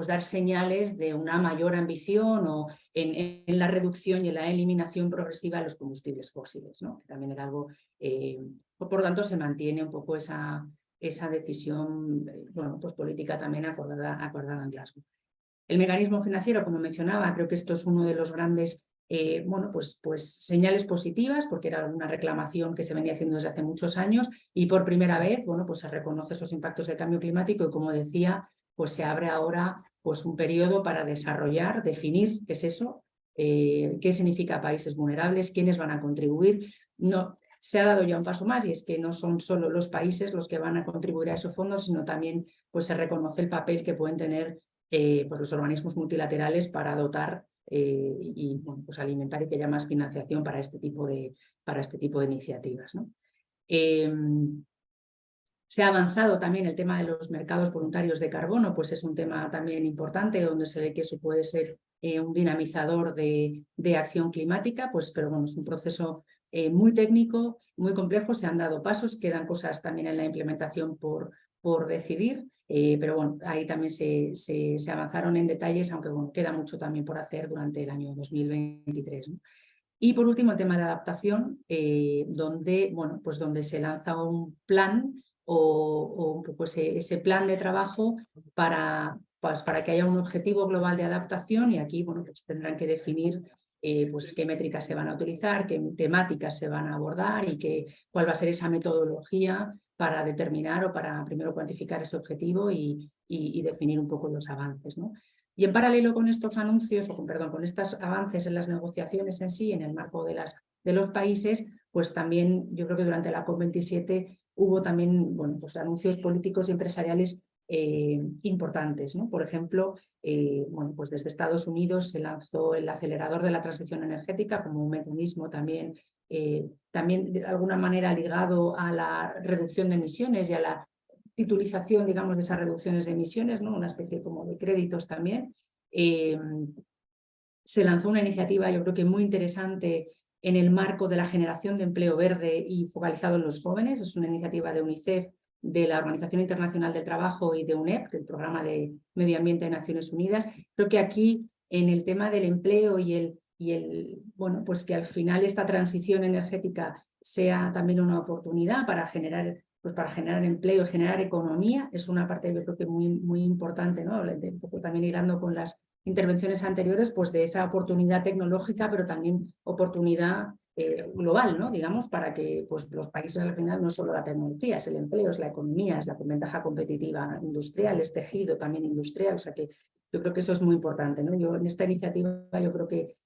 dar señales de una mayor ambición o en la reducción y en la eliminación progresiva de los combustibles fósiles, ¿no? Que también era algo, por tanto se mantiene un poco esa decisión política también acordada en Glasgow. El mecanismo financiero, como mencionaba, creo que esto es uno de los grandes señales positivas, porque era una reclamación que se venía haciendo desde hace muchos años, y por primera vez se reconoce esos impactos del cambio climático, y como decía, pues se abre ahora un periodo para desarrollar, definir qué es eso, qué significa países vulnerables, quiénes van a contribuir. No, se ha dado ya un paso más, y es que no son solo los países los que van a contribuir a esos fondos, sino también se reconoce el papel que pueden tener los organismos multilaterales para dotar y alimentar y que haya más financiación para este tipo de iniciativas, ¿no? Se ha avanzado también el tema de los mercados voluntarios de carbono, pues es un tema también importante donde se ve que eso puede ser un dinamizador de acción climática, pues, pero bueno, es un proceso muy técnico, muy complejo, se han dado pasos, quedan cosas también en la implementación por decidir, pero bueno, ahí también se avanzaron en detalles, aunque bueno, queda mucho también por hacer durante el año 2023, ¿no? Y por último, el tema de adaptación, donde, bueno, pues donde se lanza un plan o un poco ese plan de trabajo para que haya un objetivo global de adaptación, y aquí bueno, pues tendrán que definir pues qué métricas se van a utilizar, qué temáticas se van a abordar y cuál va a ser esa metodología para determinar o para primero cuantificar ese objetivo y definir un poco los avances, ¿no? Y en paralelo con estos anuncios, perdón, con estos avances en las negociaciones en sí, en el marco de los países, pues también yo creo que durante la COP27 hubo también bueno, pues anuncios políticos y empresariales importantes, ¿no? Por ejemplo, bueno, pues desde Estados Unidos se lanzó el acelerador de la transición energética como un mecanismo también de alguna manera ligado a la reducción de emisiones y a la titulización, digamos, de esas reducciones de emisiones, ¿no? Una especie como de créditos también. Se lanzó una iniciativa, yo creo que muy interesante, en el marco de la generación de empleo verde y focalizado en los jóvenes. Es una iniciativa de UNICEF, de la Organización Internacional del Trabajo y de UNEP, del Programa de Medio Ambiente de Naciones Unidas. Creo que aquí, en el tema del empleo bueno, pues que al final esta transición energética sea también una oportunidad para generar empleo, generar economía, es una parte yo creo que muy importante, ¿no? Un poco también hilando con las intervenciones anteriores, pues de esa oportunidad tecnológica, pero también oportunidad global, ¿no? Digamos, para que pues, los países al final no solo la tecnología, es el empleo, es la economía, es la ventaja competitiva industrial, es tejido también industrial, o sea que yo creo que eso es muy importante, ¿no? Yo en esta iniciativa yo creo que,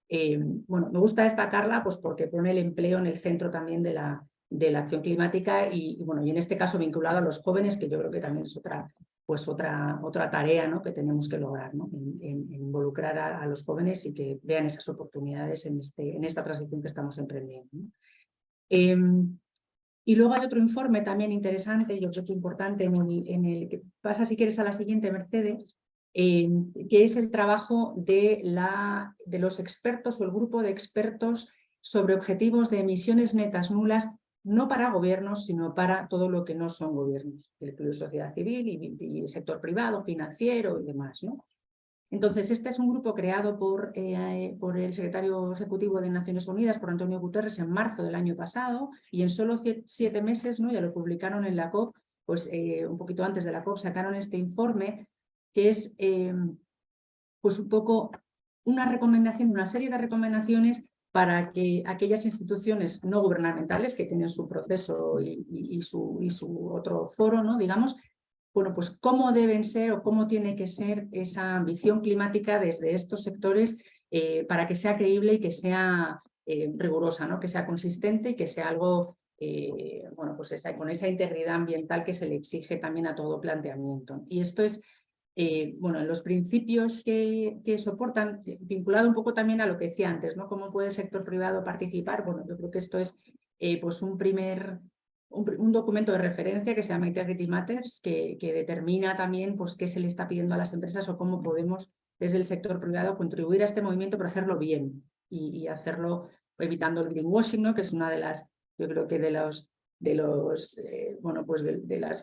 bueno, me gusta destacarla pues porque pone el empleo en el centro también de la acción climática y bueno, y en este caso vinculado a los jóvenes, que yo creo que también es otra tarea, ¿no? Que tenemos que lograr, ¿no? En involucrar a los jóvenes y que vean esas oportunidades en esta transición que estamos emprendiendo, ¿no? Y luego hay otro informe también interesante, yo creo que importante, en el que pasa, si quieres, a la siguiente, Mercedes, que es el trabajo de los expertos o el grupo de expertos sobre objetivos de emisiones netas nulas, no para gobiernos, sino para todo lo que no son gobiernos, el sociedad civil y el sector privado, financiero y demás, ¿no? Entonces, este es un grupo creado por el secretario ejecutivo de Naciones Unidas, por Antonio Guterres, en marzo del año pasado, y en solo 7 meses, ¿no? Ya lo publicaron en la COP, pues un poquito antes de la COP sacaron este informe, que es pues un poco una serie de recomendaciones para que aquellas instituciones no gubernamentales que tienen su proceso y su otro foro, ¿no? Digamos, bueno, pues cómo deben ser o cómo tiene que ser esa ambición climática desde estos sectores para que sea creíble y que sea rigurosa, ¿no? Que sea consistente y que sea algo, bueno, pues con esa integridad ambiental que se le exige también a todo planteamiento. Y esto es, bueno, los principios que soportan, vinculado un poco también a lo que decía antes, ¿no? ¿Cómo puede el sector privado participar? Bueno, yo creo que esto es pues un documento de referencia que se llama Integrity Matters, que determina también pues, qué se le está pidiendo a las empresas o cómo podemos desde el sector privado contribuir a este movimiento, pero hacerlo bien y hacerlo evitando el greenwashing, ¿no? Que es una de las, yo creo que de las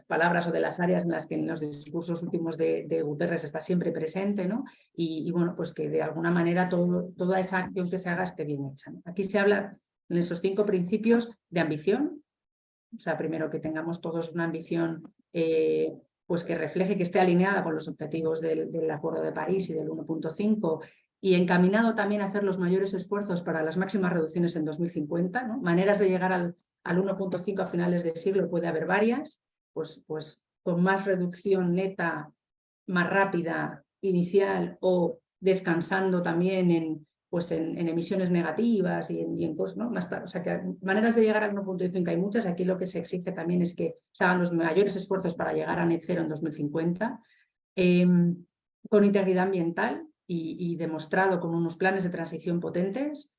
palabras o de las áreas en las que en los discursos últimos de Guterres está siempre presente, ¿no? Y bueno, pues que de alguna manera toda esa acción que se haga esté bien hecha, ¿no? Aquí se habla en esos 5 principios de ambición. O sea, primero que tengamos todos una ambición pues que refleje, que esté alineada con los objetivos del Acuerdo de París y del 1.5 y encaminado también a hacer los mayores esfuerzos para las máximas reducciones en 2050, ¿no? Maneras de llegar al 1.5 a finales de siglo puede haber varias, pues con más reducción neta, más rápida, inicial o descansando también en emisiones negativas y en cosas, ¿no? Más tarde. O sea, que maneras de llegar al 1.5 hay muchas. Aquí lo que se exige también es que se hagan los mayores esfuerzos para llegar a net cero en 2050, con integridad ambiental y demostrado con unos planes de transición potentes,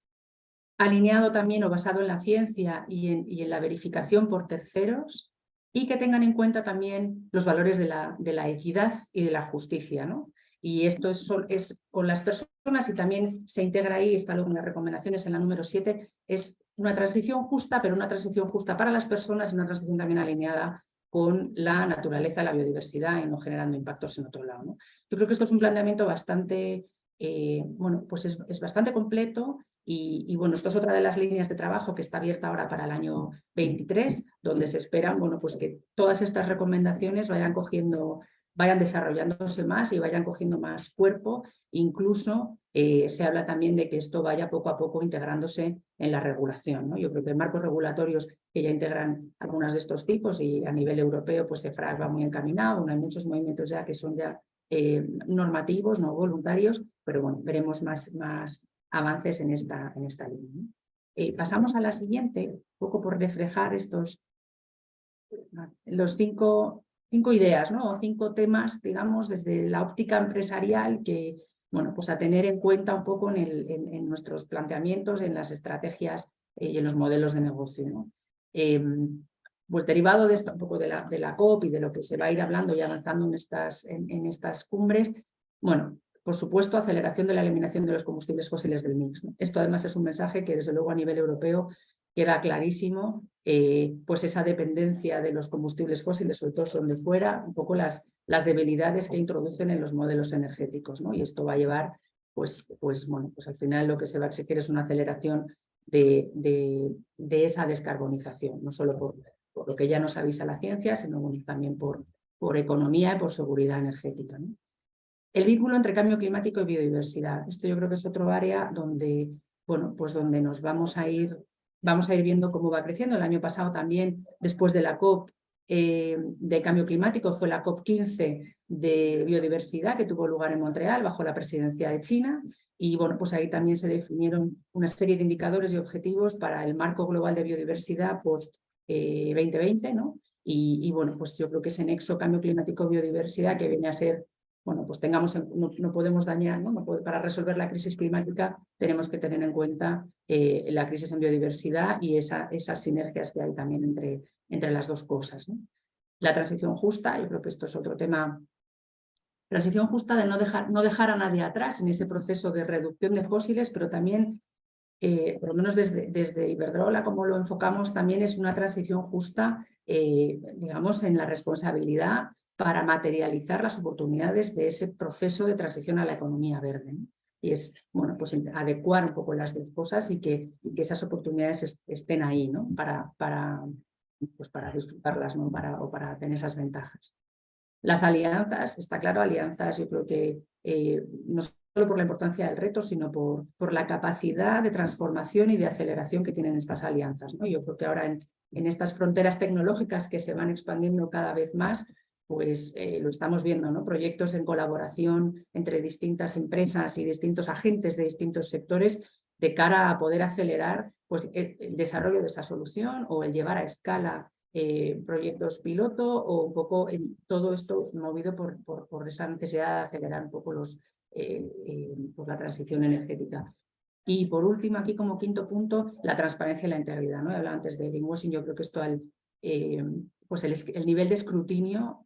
alineado también o basado en la ciencia y en la verificación por terceros, y que tengan en cuenta también los valores de la equidad y de la justicia, ¿no? Y esto es con las personas y también se integra ahí, está luego en las recomendaciones en la número 7, es una transición justa, pero una transición justa para las personas y una transición también alineada con la naturaleza, la biodiversidad y no generando impactos en otro lado, ¿no? Yo creo que esto es un planteamiento bastante, bueno, pues es bastante completo y bueno, esto es otra de las líneas de trabajo que está abierta ahora para el año 23, donde se esperan, bueno, pues que todas estas recomendaciones vayan desarrollándose más y vayan cogiendo más cuerpo. Incluso se habla también de que esto vaya poco a poco integrándose en la regulación, ¿no? Yo creo que marcos regulatorios que ya integran algunos de estos tipos y a nivel europeo pues CEFRAG va muy encaminado, hay muchos movimientos ya que son ya normativos, no voluntarios, pero bueno, veremos más avances en esta línea, ¿no? Pasamos a la siguiente, un poco por reflejar los cinco ideas, ¿no? O 5 temas, digamos, desde la óptica empresarial que, bueno, pues a tener en cuenta un poco en nuestros planteamientos, en las estrategias y en los modelos de negocio, ¿no? Pues derivado de esto, un poco de la COP y de lo que se va a ir hablando y avanzando en estas cumbres, bueno, por supuesto, aceleración de la eliminación de los combustibles fósiles del mix, ¿no? Esto además es un mensaje que desde luego a nivel europeo queda clarísimo, pues esa dependencia de los combustibles fósiles, sobre todo son de fuera, un poco las debilidades que introducen en los modelos energéticos, ¿no? Y esto va a llevar, pues bueno, pues al final lo que se va a exigir es una aceleración de esa descarbonización, no solo por lo que ya nos avisa la ciencia, sino bueno, también por economía y por seguridad energética, ¿no? El vínculo entre cambio climático y biodiversidad. Esto yo creo que es otro área donde, bueno, pues donde nos vamos a ir viendo cómo va creciendo. El año pasado también, después de la COP de cambio climático, fue la COP 15 de biodiversidad que tuvo lugar en Montreal bajo la presidencia de China. Y bueno, pues ahí también se definieron una serie de indicadores y objetivos para el marco global de biodiversidad post 2020, ¿no? Y bueno, pues yo creo que ese nexo cambio climático-biodiversidad que viene a ser, bueno, pues no podemos dañar, ¿no? Para resolver la crisis climática tenemos que tener en cuenta la crisis en biodiversidad y esas sinergias que hay también entre las dos cosas, ¿no? La transición justa, yo creo que esto es otro tema. Transición justa de no dejar a nadie atrás en ese proceso de reducción de fósiles, pero también, por lo menos desde Iberdrola, como lo enfocamos, también es una transición justa, digamos, en la responsabilidad para materializar las oportunidades de ese proceso de transición a la economía verde, ¿no? Y es, bueno, pues adecuar un poco las dos cosas y que esas oportunidades estén ahí, ¿no? Para disfrutarlas, ¿no? O para tener esas ventajas. Las alianzas, está claro, alianzas yo creo que no solo por la importancia del reto, sino por la capacidad de transformación y de aceleración que tienen estas alianzas, ¿no? Yo creo que ahora en estas fronteras tecnológicas que se van expandiendo cada vez más, pues lo estamos viendo, ¿no? Proyectos en colaboración entre distintas empresas y distintos agentes de distintos sectores de cara a poder acelerar pues, el desarrollo de esa solución o el llevar a escala proyectos piloto o un poco en todo esto movido por esa necesidad de acelerar un poco por la transición energética. Y por último, aquí como quinto punto, la transparencia y la integridad, ¿no? Hablaba antes de greenwashing, yo creo que esto pues el nivel de escrutinio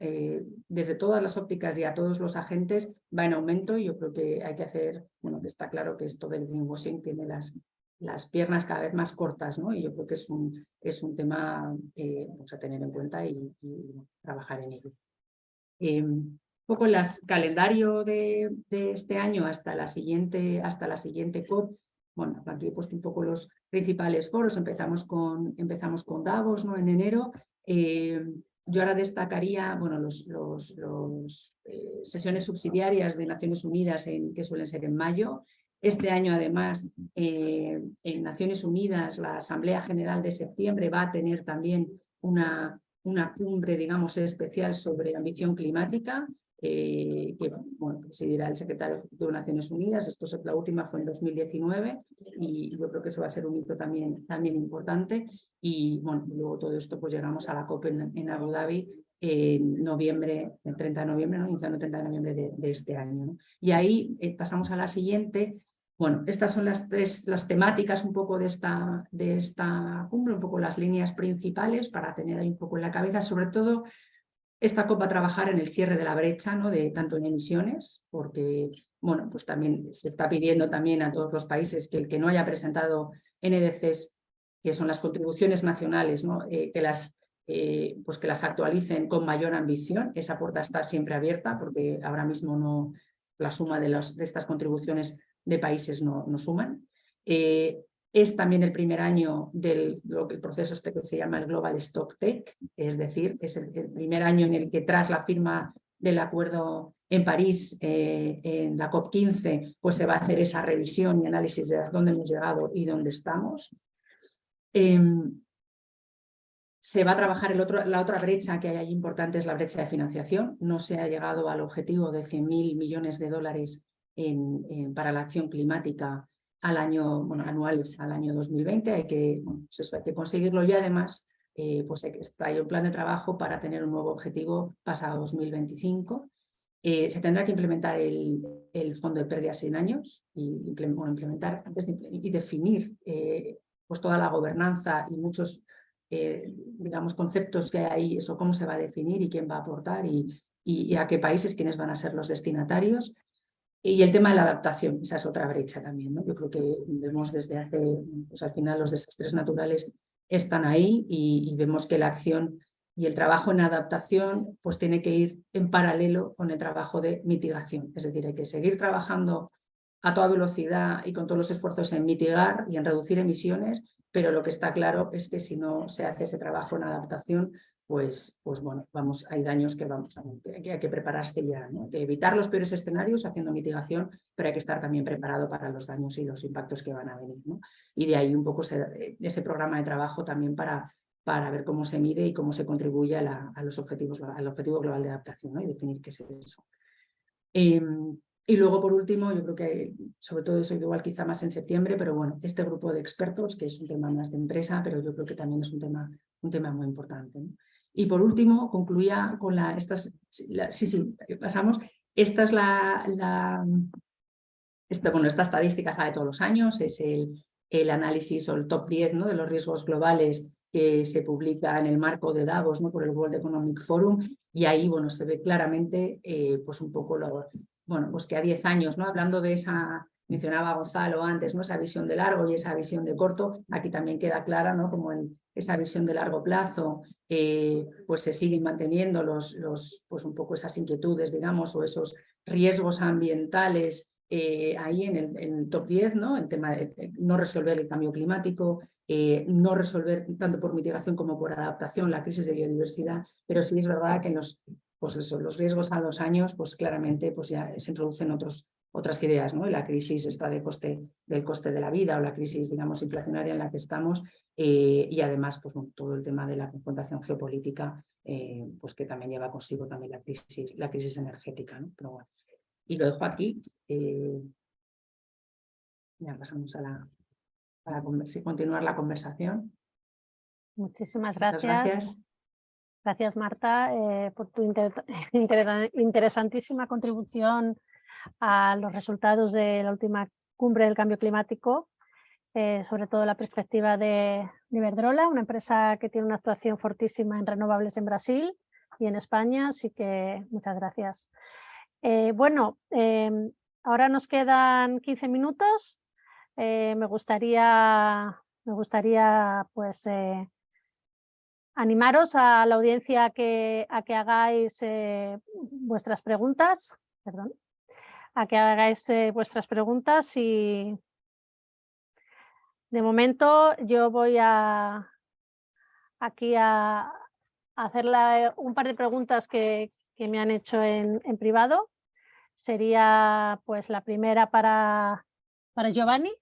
desde todas las ópticas y a todos los agentes va en aumento y yo creo que hay que hacer, bueno, que está claro que esto del greenwashing tiene las piernas cada vez más cortas, ¿no? Y yo creo que es un tema pues a tener en cuenta y trabajar en ello. Un poco el calendario de este año hasta la siguiente COP. Bueno, aquí he puesto un poco los principales foros. Empezamos con Davos, ¿no? En enero. Yo ahora destacaría, bueno, los sesiones subsidiarias de Naciones Unidas que suelen ser en mayo. Este año, además, en Naciones Unidas, la Asamblea General de septiembre va a tener también una cumbre, digamos, especial sobre ambición climática, que bueno, presidirá el secretario de Naciones Unidas. La última fue en 2019 y yo creo que eso va a ser un hito también importante. Y bueno, luego todo esto pues llegamos a la COP en Abu Dhabi en noviembre, el 30 de noviembre, ¿no? Iniciando el 30 de noviembre de este año, ¿no? Y ahí pasamos a la siguiente, Bueno, estas son las temáticas un poco de esta cumbre, un poco las líneas principales para tener ahí un poco en la cabeza, sobre todo esta COP va a trabajar en el cierre de la brecha, ¿no? Tanto en emisiones, porque bueno, pues también se está pidiendo también a todos los países que el que no haya presentado NDCs, que son las contribuciones nacionales, ¿no? Pues que las actualicen con mayor ambición. Esa puerta está siempre abierta porque ahora mismo no, la suma de estas contribuciones de países no suman. Es también el primer año del el proceso este que se llama el Global Stock Take, es decir, es el primer año en el que tras la firma del acuerdo en París, en la COP15, pues se va a hacer esa revisión y análisis de dónde hemos llegado y dónde estamos. Se va a trabajar la otra brecha que hay allí importante, es la brecha de financiación. No se ha llegado al objetivo de 100.000 millones de dólares para la acción climática al año, anuales al año 2020. Hay que conseguirlo y además pues hay un plan de trabajo para tener un nuevo objetivo pasado 2025. Se tendrá que implementar el fondo de pérdidas en años y definir pues toda la gobernanza y muchos digamos, conceptos que hay ahí, eso cómo se va a definir y quién va a aportar y a qué países, quiénes van a ser los destinatarios. Y el tema de la adaptación, esa es otra brecha también, ¿no? Yo creo que vemos desde hace, pues al final los desastres naturales están ahí y vemos que la acción y el trabajo en adaptación pues tiene que ir en paralelo con el trabajo de mitigación. Es decir, hay que seguir trabajando a toda velocidad y con todos los esfuerzos en mitigar y en reducir emisiones, pero lo que está claro es que si no se hace ese trabajo en adaptación, pues bueno, hay daños que hay que prepararse ya, ¿no? De evitar los peores escenarios haciendo mitigación, pero hay que estar también preparado para los daños y los impactos que van a venir, ¿no? Y de ahí un poco ese programa de trabajo también para ver cómo se mide y cómo se contribuye al objetivo global de adaptación, ¿no? Y definir qué es eso. Y luego, por último, yo creo que sobre todo eso igual quizá más en septiembre, pero bueno, este grupo de expertos, que es un tema más de empresa, pero yo creo que también es un tema muy importante, ¿no? Y por último, concluía con pasamos. Esta es esta estadística de todos los años, es el análisis o el top 10, ¿no? De los riesgos globales que se publica en el marco de Davos, ¿no? Por el World Economic Forum, y ahí bueno, se ve claramente pues un poco pues que a 10 años, ¿no? Hablando de esa, mencionaba Gonzalo antes, ¿no? Esa visión de largo y esa visión de corto, aquí también queda clara, ¿no? Como esa visión de largo plazo, pues se siguen manteniendo pues un poco esas inquietudes, digamos, o esos riesgos ambientales ahí en el top 10, ¿no? El tema de no resolver el cambio climático, no resolver tanto por mitigación como por adaptación la crisis de biodiversidad, pero sí es verdad que los riesgos a los años, pues claramente pues ya se introducen otras ideas, ¿no? Y la crisis está del coste de la vida o la crisis, digamos, inflacionaria en la que estamos y además pues, bueno, todo el tema de la confrontación geopolítica, pues que también lleva consigo también la crisis energética, ¿no? Pero bueno. Y lo dejo aquí. Ya pasamos para continuar la conversación. Muchísimas Muchas gracias. Gracias, Marta, por tu interesantísima contribución a los resultados de la última cumbre del cambio climático, sobre todo la perspectiva de Iberdrola, una empresa que tiene una actuación fortísima en renovables en Brasil y en España, así que muchas gracias. Bueno, ahora nos quedan 15 minutos. Me gustaría pues animaros a la audiencia a que hagáis vuestras preguntas, perdón, a que hagáis vuestras preguntas y de momento yo voy aquí a hacerle un par de preguntas que me han hecho en privado. Sería pues la primera para Giovanni.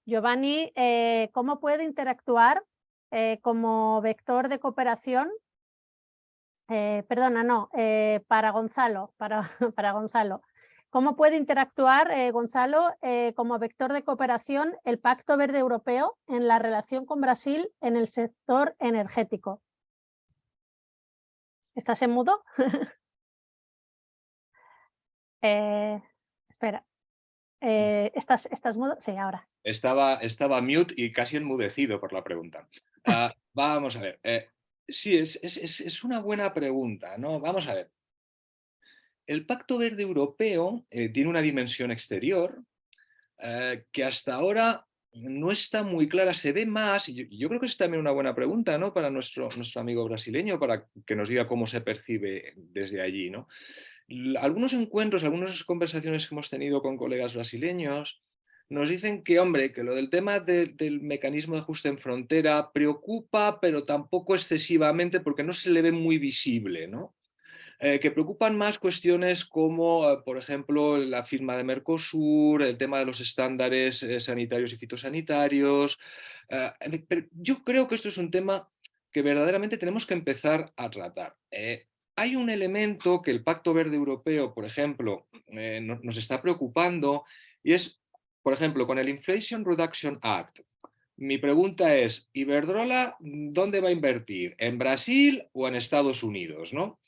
Giovanni, ¿cómo puede interactuar como vector de cooperación? Para Gonzalo, para Gonzalo. ¿Cómo puede interactuar, Gonzalo, como vector de cooperación el Pacto Verde Europeo en la relación con Brasil en el sector energético? ¿Estás en mudo? Espera. ¿Estás mudo? Sí, ahora. Estaba mute y casi enmudecido por la pregunta. Vamos a ver. Sí, es una buena pregunta, ¿no? Vamos a ver. El Pacto Verde Europeo tiene una dimensión exterior que hasta ahora no está muy clara, se ve más, y yo creo que es también una buena pregunta, ¿no? Para nuestro amigo brasileño, para que nos diga cómo se percibe desde allí, ¿no? Algunos encuentros, algunas conversaciones que hemos tenido con colegas brasileños nos dicen que, hombre, que lo del tema del mecanismo de ajuste en frontera preocupa, pero tampoco excesivamente porque no se le ve muy visible, ¿no? Que preocupan más cuestiones como, por ejemplo, la firma de Mercosur, el tema de los estándares sanitarios y fitosanitarios. Pero yo creo que esto es un tema que verdaderamente tenemos que empezar a tratar. Hay un elemento que el Pacto Verde Europeo, por ejemplo, nos está preocupando y es, por ejemplo, con el Inflation Reduction Act. Mi pregunta es, ¿Iberdrola dónde va a invertir? ¿En Brasil o en Estados Unidos, ¿no?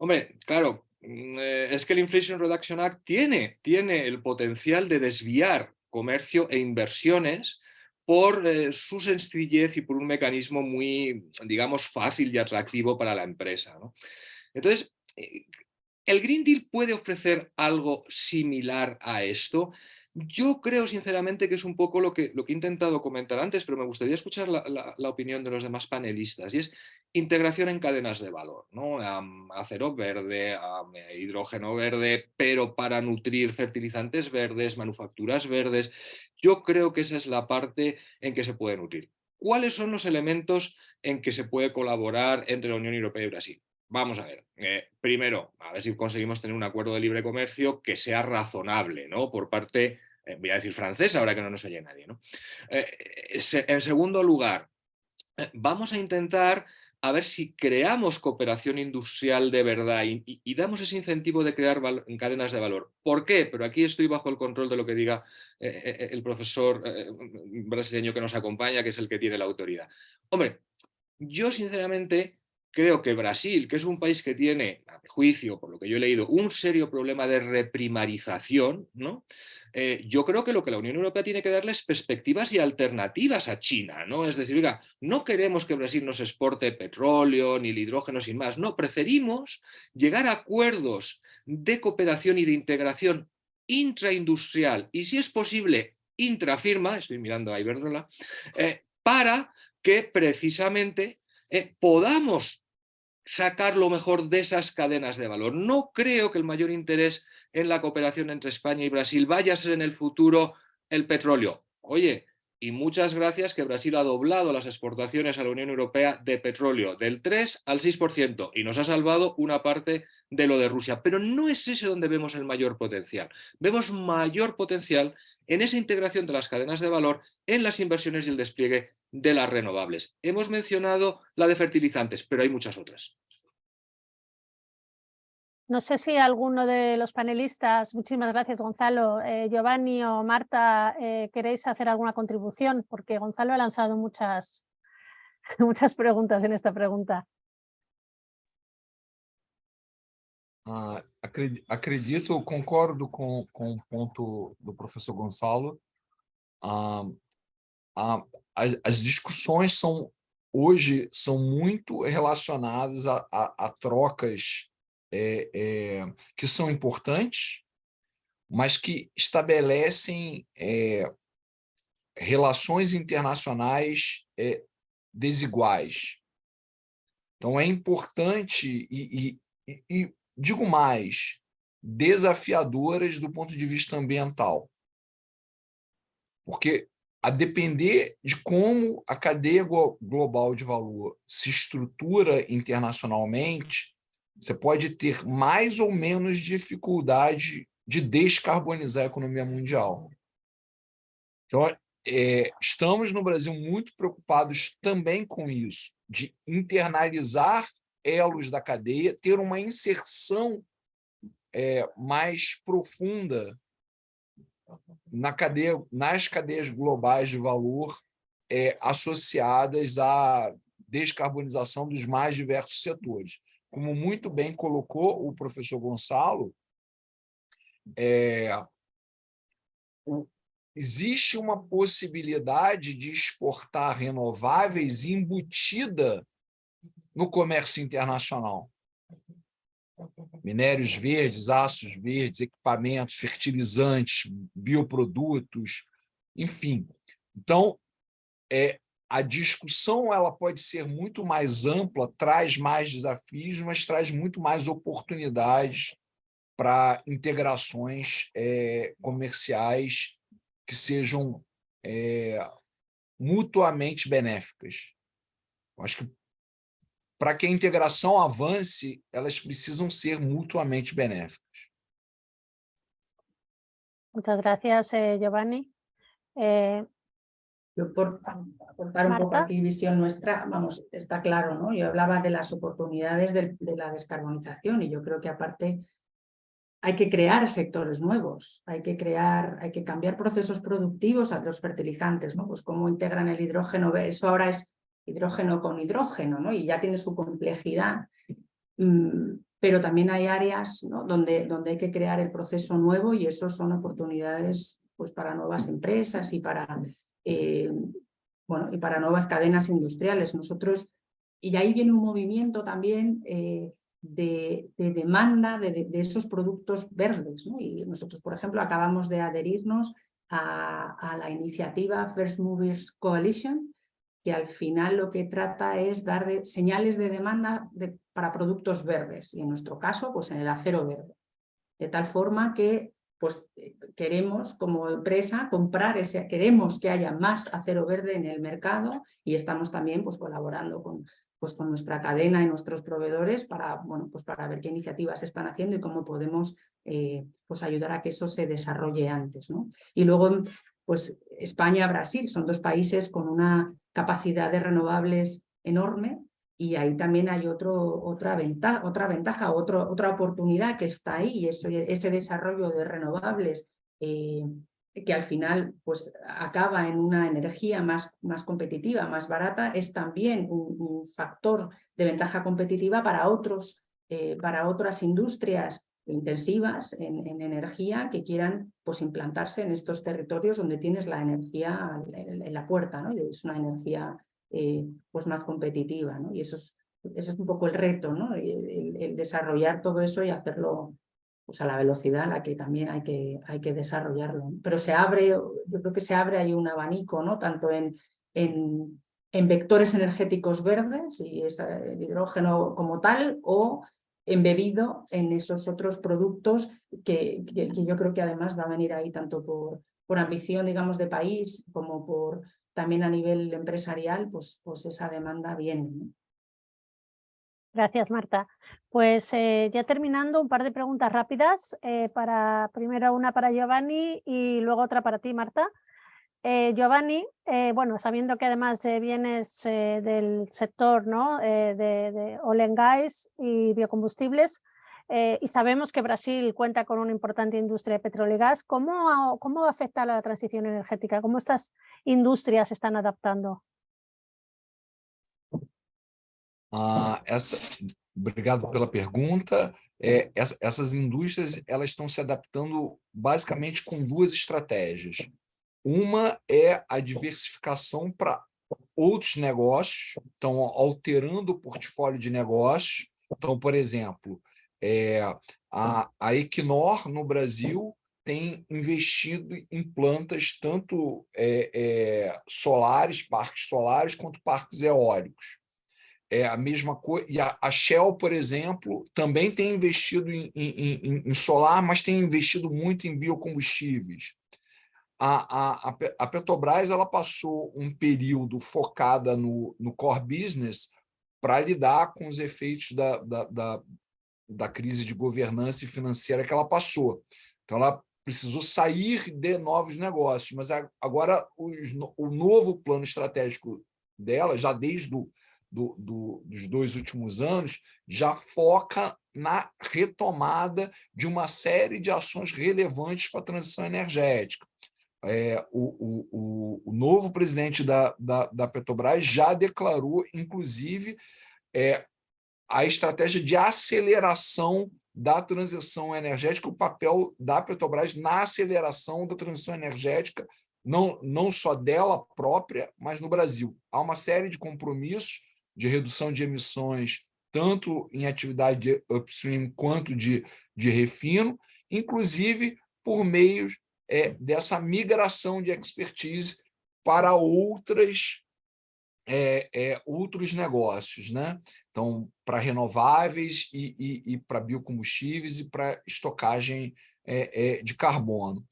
Hombre, claro, es que el Inflation Reduction Act tiene el potencial de desviar comercio e inversiones por su sencillez y por un mecanismo muy, digamos, fácil y atractivo para la empresa, ¿no? Entonces, ¿el Green Deal puede ofrecer algo similar a esto? Yo creo sinceramente que es un poco lo que he intentado comentar antes, pero me gustaría escuchar la opinión de los demás panelistas, y es integración en cadenas de valor, ¿no? Acero verde, hidrógeno verde, pero para nutrir fertilizantes verdes, manufacturas verdes. Yo creo que esa es la parte en que se puede nutrir. ¿Cuáles son los elementos en que se puede colaborar entre la Unión Europea y Brasil? Vamos a ver, primero, a ver si conseguimos tener un acuerdo de libre comercio que sea razonable, ¿no? Por parte, voy a decir francesa, ahora que no nos oye nadie, ¿no? En segundo lugar, vamos a intentar a ver si creamos cooperación industrial de verdad y damos ese incentivo de crear cadenas de valor. ¿Por qué? Pero aquí estoy bajo el control de lo que diga el profesor brasileño que nos acompaña, que es el que tiene la autoridad. Hombre, yo sinceramente creo que Brasil, que es un país que tiene, a mi juicio, por lo que yo he leído, un serio problema de reprimarización, ¿no? Yo creo que lo que la Unión Europea tiene que darle es perspectivas y alternativas a China, ¿no? Es decir, oiga, no queremos que Brasil nos exporte petróleo ni el hidrógeno sin más, no, preferimos llegar a acuerdos de cooperación y de integración intraindustrial y, si es posible, intrafirma, estoy mirando a Iberdrola, para que precisamente podamos sacar lo mejor de esas cadenas de valor. No creo que el mayor interés en la cooperación entre España y Brasil vaya a ser en el futuro el petróleo. Oye, y muchas gracias que Brasil ha doblado las exportaciones a la Unión Europea de petróleo del 3 al 6% y nos ha salvado una parte de lo de Rusia. Pero no es ese donde vemos el mayor potencial. Vemos mayor potencial en esa integración de las cadenas de valor, en las inversiones y el despliegue de las renovables. Hemos mencionado la de fertilizantes, pero hay muchas otras. No sé si alguno de los panelistas, muchísimas gracias Gonzalo, Giovanni o Marta, queréis hacer alguna contribución, porque Gonzalo ha lanzado muchas preguntas en esta pregunta. Acredito, concordo com o ponto do professor Gonçalo. As discussões hoje são muito relacionadas a trocas que são importantes, mas que estabelecem relações internacionais desiguais. Então, é importante e digo mais, desafiadoras do ponto de vista ambiental. Porque, a depender de como a cadeia global de valor se estrutura internacionalmente, você pode ter mais ou menos dificuldade de descarbonizar a economia mundial. Então, estamos no Brasil muito preocupados também com isso, de internalizar elos da cadeia, ter uma inserção mais profunda nas cadeias globais de valor associadas à descarbonização dos mais diversos setores. Como muito bem colocou o professor Gonçalo, existe uma possibilidade de exportar renováveis embutida no comércio internacional. Minérios verdes, aços verdes, equipamentos, fertilizantes, bioprodutos, enfim. Então, a discussão ela pode ser muito mais ampla, traz mais desafios, mas traz muito mais oportunidades para integrações comerciais que sejam mutuamente benéficas. Eu acho que para que a integração avance, elas precisam ser mutuamente benéficas. Muchas gracias, Giovanni. Yo por aportar un poco Marta. aquí visión nuestra, vamos, está claro, ¿no? Yo hablaba de las oportunidades de la descarbonización y yo creo que aparte hay que crear sectores nuevos, hay que cambiar procesos productivos a los fertilizantes, ¿no? Pues cómo integran el hidrógeno, eso ahora es hidrógeno con hidrógeno, ¿no? Y ya tiene su complejidad. Pero también hay áreas, ¿no? donde hay que crear el proceso nuevo y eso son oportunidades pues, para nuevas empresas y para nuevas cadenas industriales. Y ahí viene un movimiento también de demanda de esos productos verdes, ¿no? Y nosotros, por ejemplo, acabamos de adherirnos a la iniciativa First Movers Coalition, que al final lo que trata es dar señales de demanda para productos verdes, y en nuestro caso, pues en el acero verde. De tal forma que pues, queremos como empresa queremos que haya más acero verde en el mercado y estamos también pues, colaborando con nuestra cadena y nuestros proveedores para ver qué iniciativas se están haciendo y cómo podemos pues ayudar a que eso se desarrolle antes, ¿no? Y luego, pues España y Brasil son dos países con una capacidad de renovables enorme y ahí también hay otra ventaja, otra oportunidad que está ahí, y ese desarrollo de renovables que al final pues, acaba en una energía más competitiva, más barata, es también un factor de ventaja competitiva para otras industrias intensivas en energía que quieran pues, implantarse en estos territorios donde tienes la energía en la puerta, ¿no? Y es una energía pues más competitiva, ¿no? Y eso es un poco el reto, ¿no? El desarrollar todo eso y hacerlo pues a la velocidad a la que también hay que desarrollarlo. Pero yo creo que se abre ahí un abanico, ¿no? Tanto en vectores energéticos verdes, y es el hidrógeno como tal, o embebido en esos otros productos que yo creo que además va a venir ahí tanto por ambición, digamos, de país, como también a nivel empresarial, pues esa demanda viene, ¿no? Gracias, Marta. Pues ya terminando, un par de preguntas rápidas. Primero una para Giovanni y luego otra para ti, Marta. Giovanni, bueno, sabiendo que además vienes del sector, ¿no? de oil and gas y biocombustibles, y sabemos que Brasil cuenta con una importante industria de petróleo y gas, ¿cómo afecta la transición energética? ¿Cómo estas industrias se están adaptando? Obrigado pela pergunta. Essas indústrias elas estão se adaptando basicamente com duas estratégias. Uma é a diversificação para outros negócios, estão alterando o portfólio de negócios. Então, por exemplo, a Equinor, no Brasil, tem investido em plantas tanto solares, parques solares, quanto parques eólicos. É a mesma coisa. E a Shell, por exemplo, também tem investido em solar, mas tem investido muito em biocombustíveis. A Petrobras ela passou um período focada no core business para lidar com os efeitos da crise de governança e financeira que ela passou. Então, ela precisou sair de novos negócios, mas agora o novo plano estratégico dela, já desde dos 2 últimos anos, já foca na retomada de uma série de ações relevantes para a transição energética. O novo presidente da Petrobras já declarou, inclusive, a estratégia de aceleração da transição energética, o papel da Petrobras na aceleração da transição energética, não só dela própria, mas no Brasil. Há uma série de compromissos de redução de emissões, tanto em atividade de upstream quanto de refino, inclusive por meio dessa migração de expertise para outros negócios, né? Então, para renováveis e para biocombustíveis e para estocagem de carbono.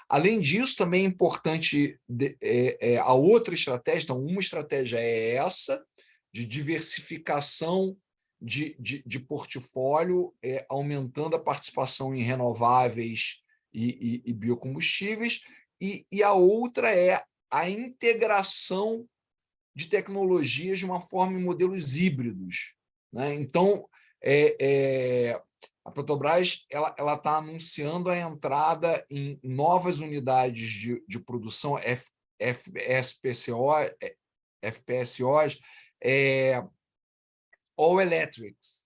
Além disso, também é importante a outra estratégia. Então, uma estratégia é essa, de diversificação de portfólio, aumentando a participação em renováveis e biocombustíveis, e a outra é a integração de tecnologias de uma forma em modelos híbridos, né? Então, a Petrobras está anunciando a entrada em novas unidades de produção FPSOs, all electrics.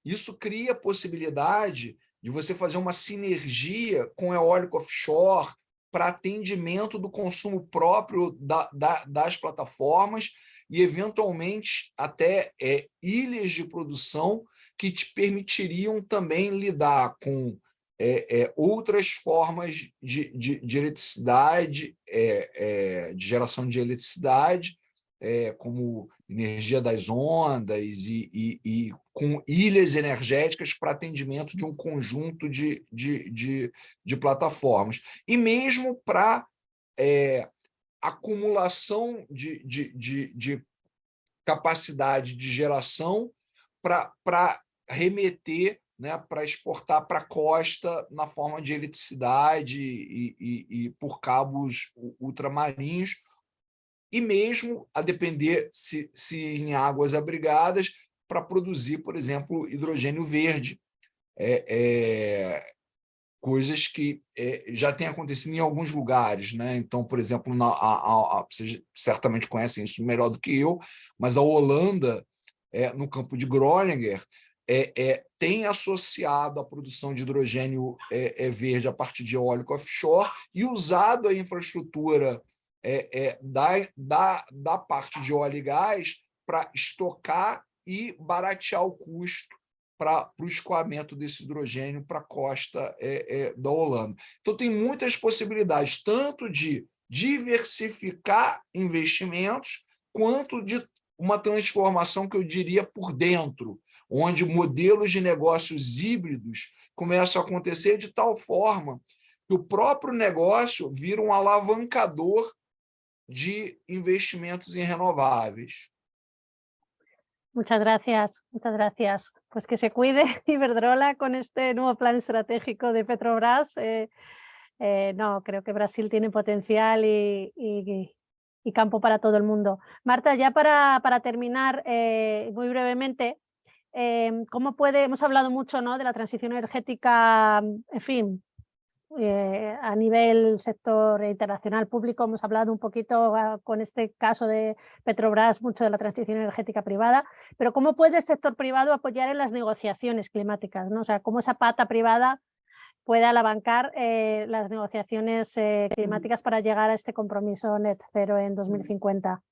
Isso cria a possibilidade de você fazer uma sinergia com eólico offshore para atendimento do consumo próprio das plataformas e, eventualmente, até ilhas de produção que te permitiriam também lidar com outras formas de eletricidade, de geração de eletricidade, como energia das ondas e com ilhas energéticas para atendimento de um conjunto de plataformas. E mesmo para acumulação de capacidade de geração para remeter, né, para exportar para a costa na forma de eletricidade e por cabos ultramarinhos, e mesmo a depender se em águas abrigadas para produzir, por exemplo, hidrogênio verde, coisas que já têm acontecido em alguns lugares, né? Então, por exemplo, vocês certamente conhecem isso melhor do que eu, mas a Holanda, no campo de Groningen, tem associado a produção de hidrogênio verde a partir de eólico offshore e usado a infraestrutura da parte de óleo e gás para estocar e baratear o custo para o escoamento desse hidrogênio para a costa da Holanda. Então, tem muitas possibilidades, tanto de diversificar investimentos, quanto de uma transformação que eu diria por dentro, onde modelos de negócios híbridos começam a acontecer de tal forma que o próprio negócio vira um alavancador de investimentos em renováveis. Muchas gracias, muchas gracias. Pues que se cuide Iberdrola con este nuevo plan estratégico de Petrobras. No, creo que Brasil tiene potencial y campo para todo el mundo. Marta, ya para terminar muy brevemente, hemos hablado mucho, ¿no?, de la transición energética, en fin, a nivel sector internacional público. Hemos hablado un poquito con este caso de Petrobras mucho de la transición energética privada, pero ¿cómo puede el sector privado apoyar en las negociaciones climáticas, ¿no? O sea, cómo esa pata privada puede alavancar las negociaciones climáticas para llegar a este compromiso net cero en 2050.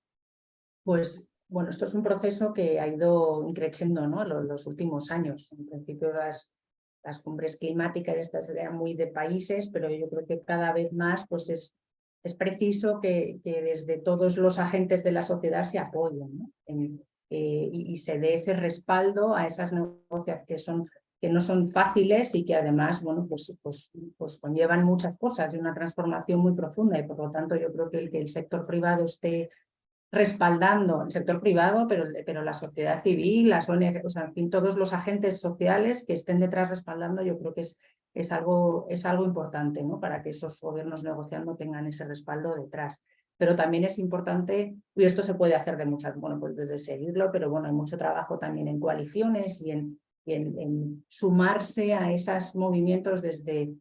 Pues bueno, esto es un proceso que ha ido creciendo, ¿no?, los últimos años. En principio las cumbres climáticas estas eran muy de países, pero yo creo que cada vez más pues es preciso que desde todos los agentes de la sociedad se apoyen, ¿no?, y se dé ese respaldo a esas negociaciones que no son fáciles y que además, bueno, pues conllevan muchas cosas y una transformación muy profunda, y por lo tanto yo creo que el sector privado esté respaldando, el sector privado, pero la sociedad civil, las ONG, o sea, en fin, todos los agentes sociales que estén detrás respaldando, yo creo que es algo importante, ¿no?, para que esos gobiernos negociando tengan ese respaldo detrás. Pero también es importante, y esto se puede hacer de muchas, bueno, pues desde seguirlo, pero bueno, hay mucho trabajo también en coaliciones y en sumarse a esos movimientos desde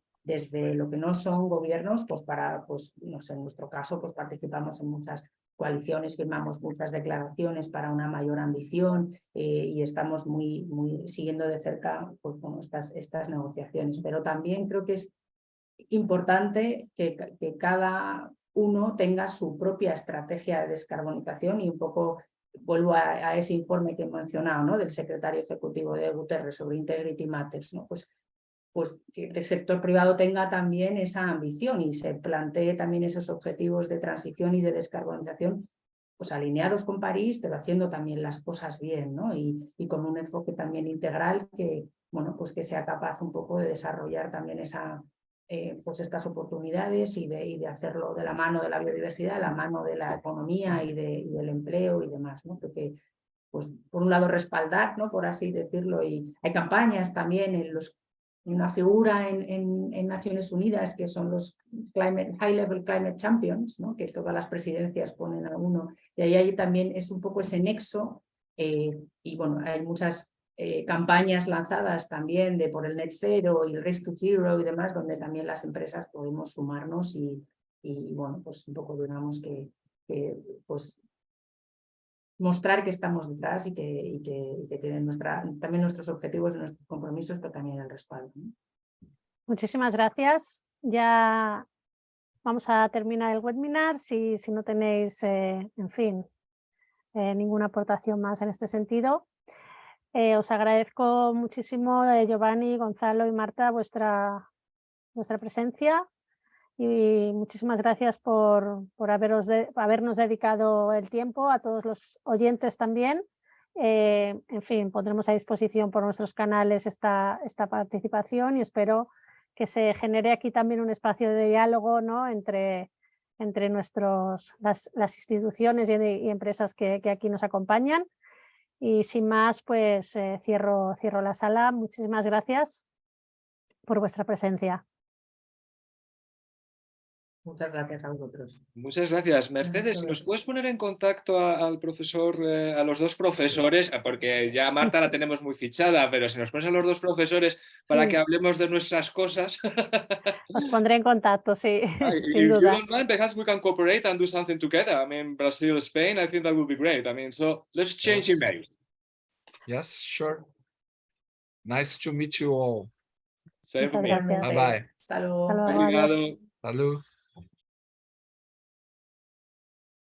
lo que no son gobiernos, pues no sé, en nuestro caso pues participamos en muchas coaliciones, firmamos muchas declaraciones para una mayor ambición y estamos muy siguiendo de cerca pues, bueno, estas negociaciones. Pero también creo que es importante que cada uno tenga su propia estrategia de descarbonización y un poco vuelvo a ese informe que he mencionado, ¿no? Del secretario ejecutivo de Guterres sobre Integrity Matters, ¿no? Pues que el sector privado tenga también esa ambición y se plantee también esos objetivos de transición y de descarbonización pues alineados con París, pero haciendo también las cosas bien, ¿no? Y con un enfoque también integral que, bueno, pues que sea capaz un poco de desarrollar también pues estas oportunidades y de hacerlo de la mano de la biodiversidad, de la mano de la economía y del empleo y demás, ¿no? Porque, pues, por un lado respaldar, ¿no? Por así decirlo, y hay campañas también una figura en Naciones Unidas que son los High Level Climate Champions, ¿no? Que todas las presidencias ponen a uno, y ahí también es un poco ese nexo y bueno, hay muchas campañas lanzadas también por el Net Zero y el Race to Zero y demás, donde también las empresas podemos sumarnos y bueno, pues un poco digamos que pues mostrar que estamos detrás y que tienen también nuestros objetivos y nuestros compromisos, pero también el respaldo, ¿no? Muchísimas gracias. Ya vamos a terminar el webinar. Si no tenéis, en fin, ninguna aportación más en este sentido, os agradezco muchísimo, Giovanni, Gonzalo y Marta, vuestra presencia. Y muchísimas gracias por habernos dedicado el tiempo, a todos los oyentes también. En fin, pondremos a disposición por nuestros canales esta participación y espero que se genere aquí también un espacio de diálogo, ¿no? entre las instituciones y empresas que aquí nos acompañan. Y sin más, pues cierro la sala. Muchísimas gracias por vuestra presencia. Muchas gracias a vosotros. Muchas gracias. Mercedes, si nos puedes poner en contacto al profesor, a los dos profesores, porque ya Marta la tenemos muy fichada, pero si nos pones a los dos profesores para que hablemos de nuestras cosas. Os pondré en contacto, sí, sin duda. If you don't mind, perhaps we can cooperate and do something together. I mean, Brazil, Spain, I think that would be great. I mean, so let's change email. Yes, sure. Nice to meet you all. Same for me. Muchas gracias. Bye bye. Hasta luego. Hasta luego. Adiós. Obrigado. Salud.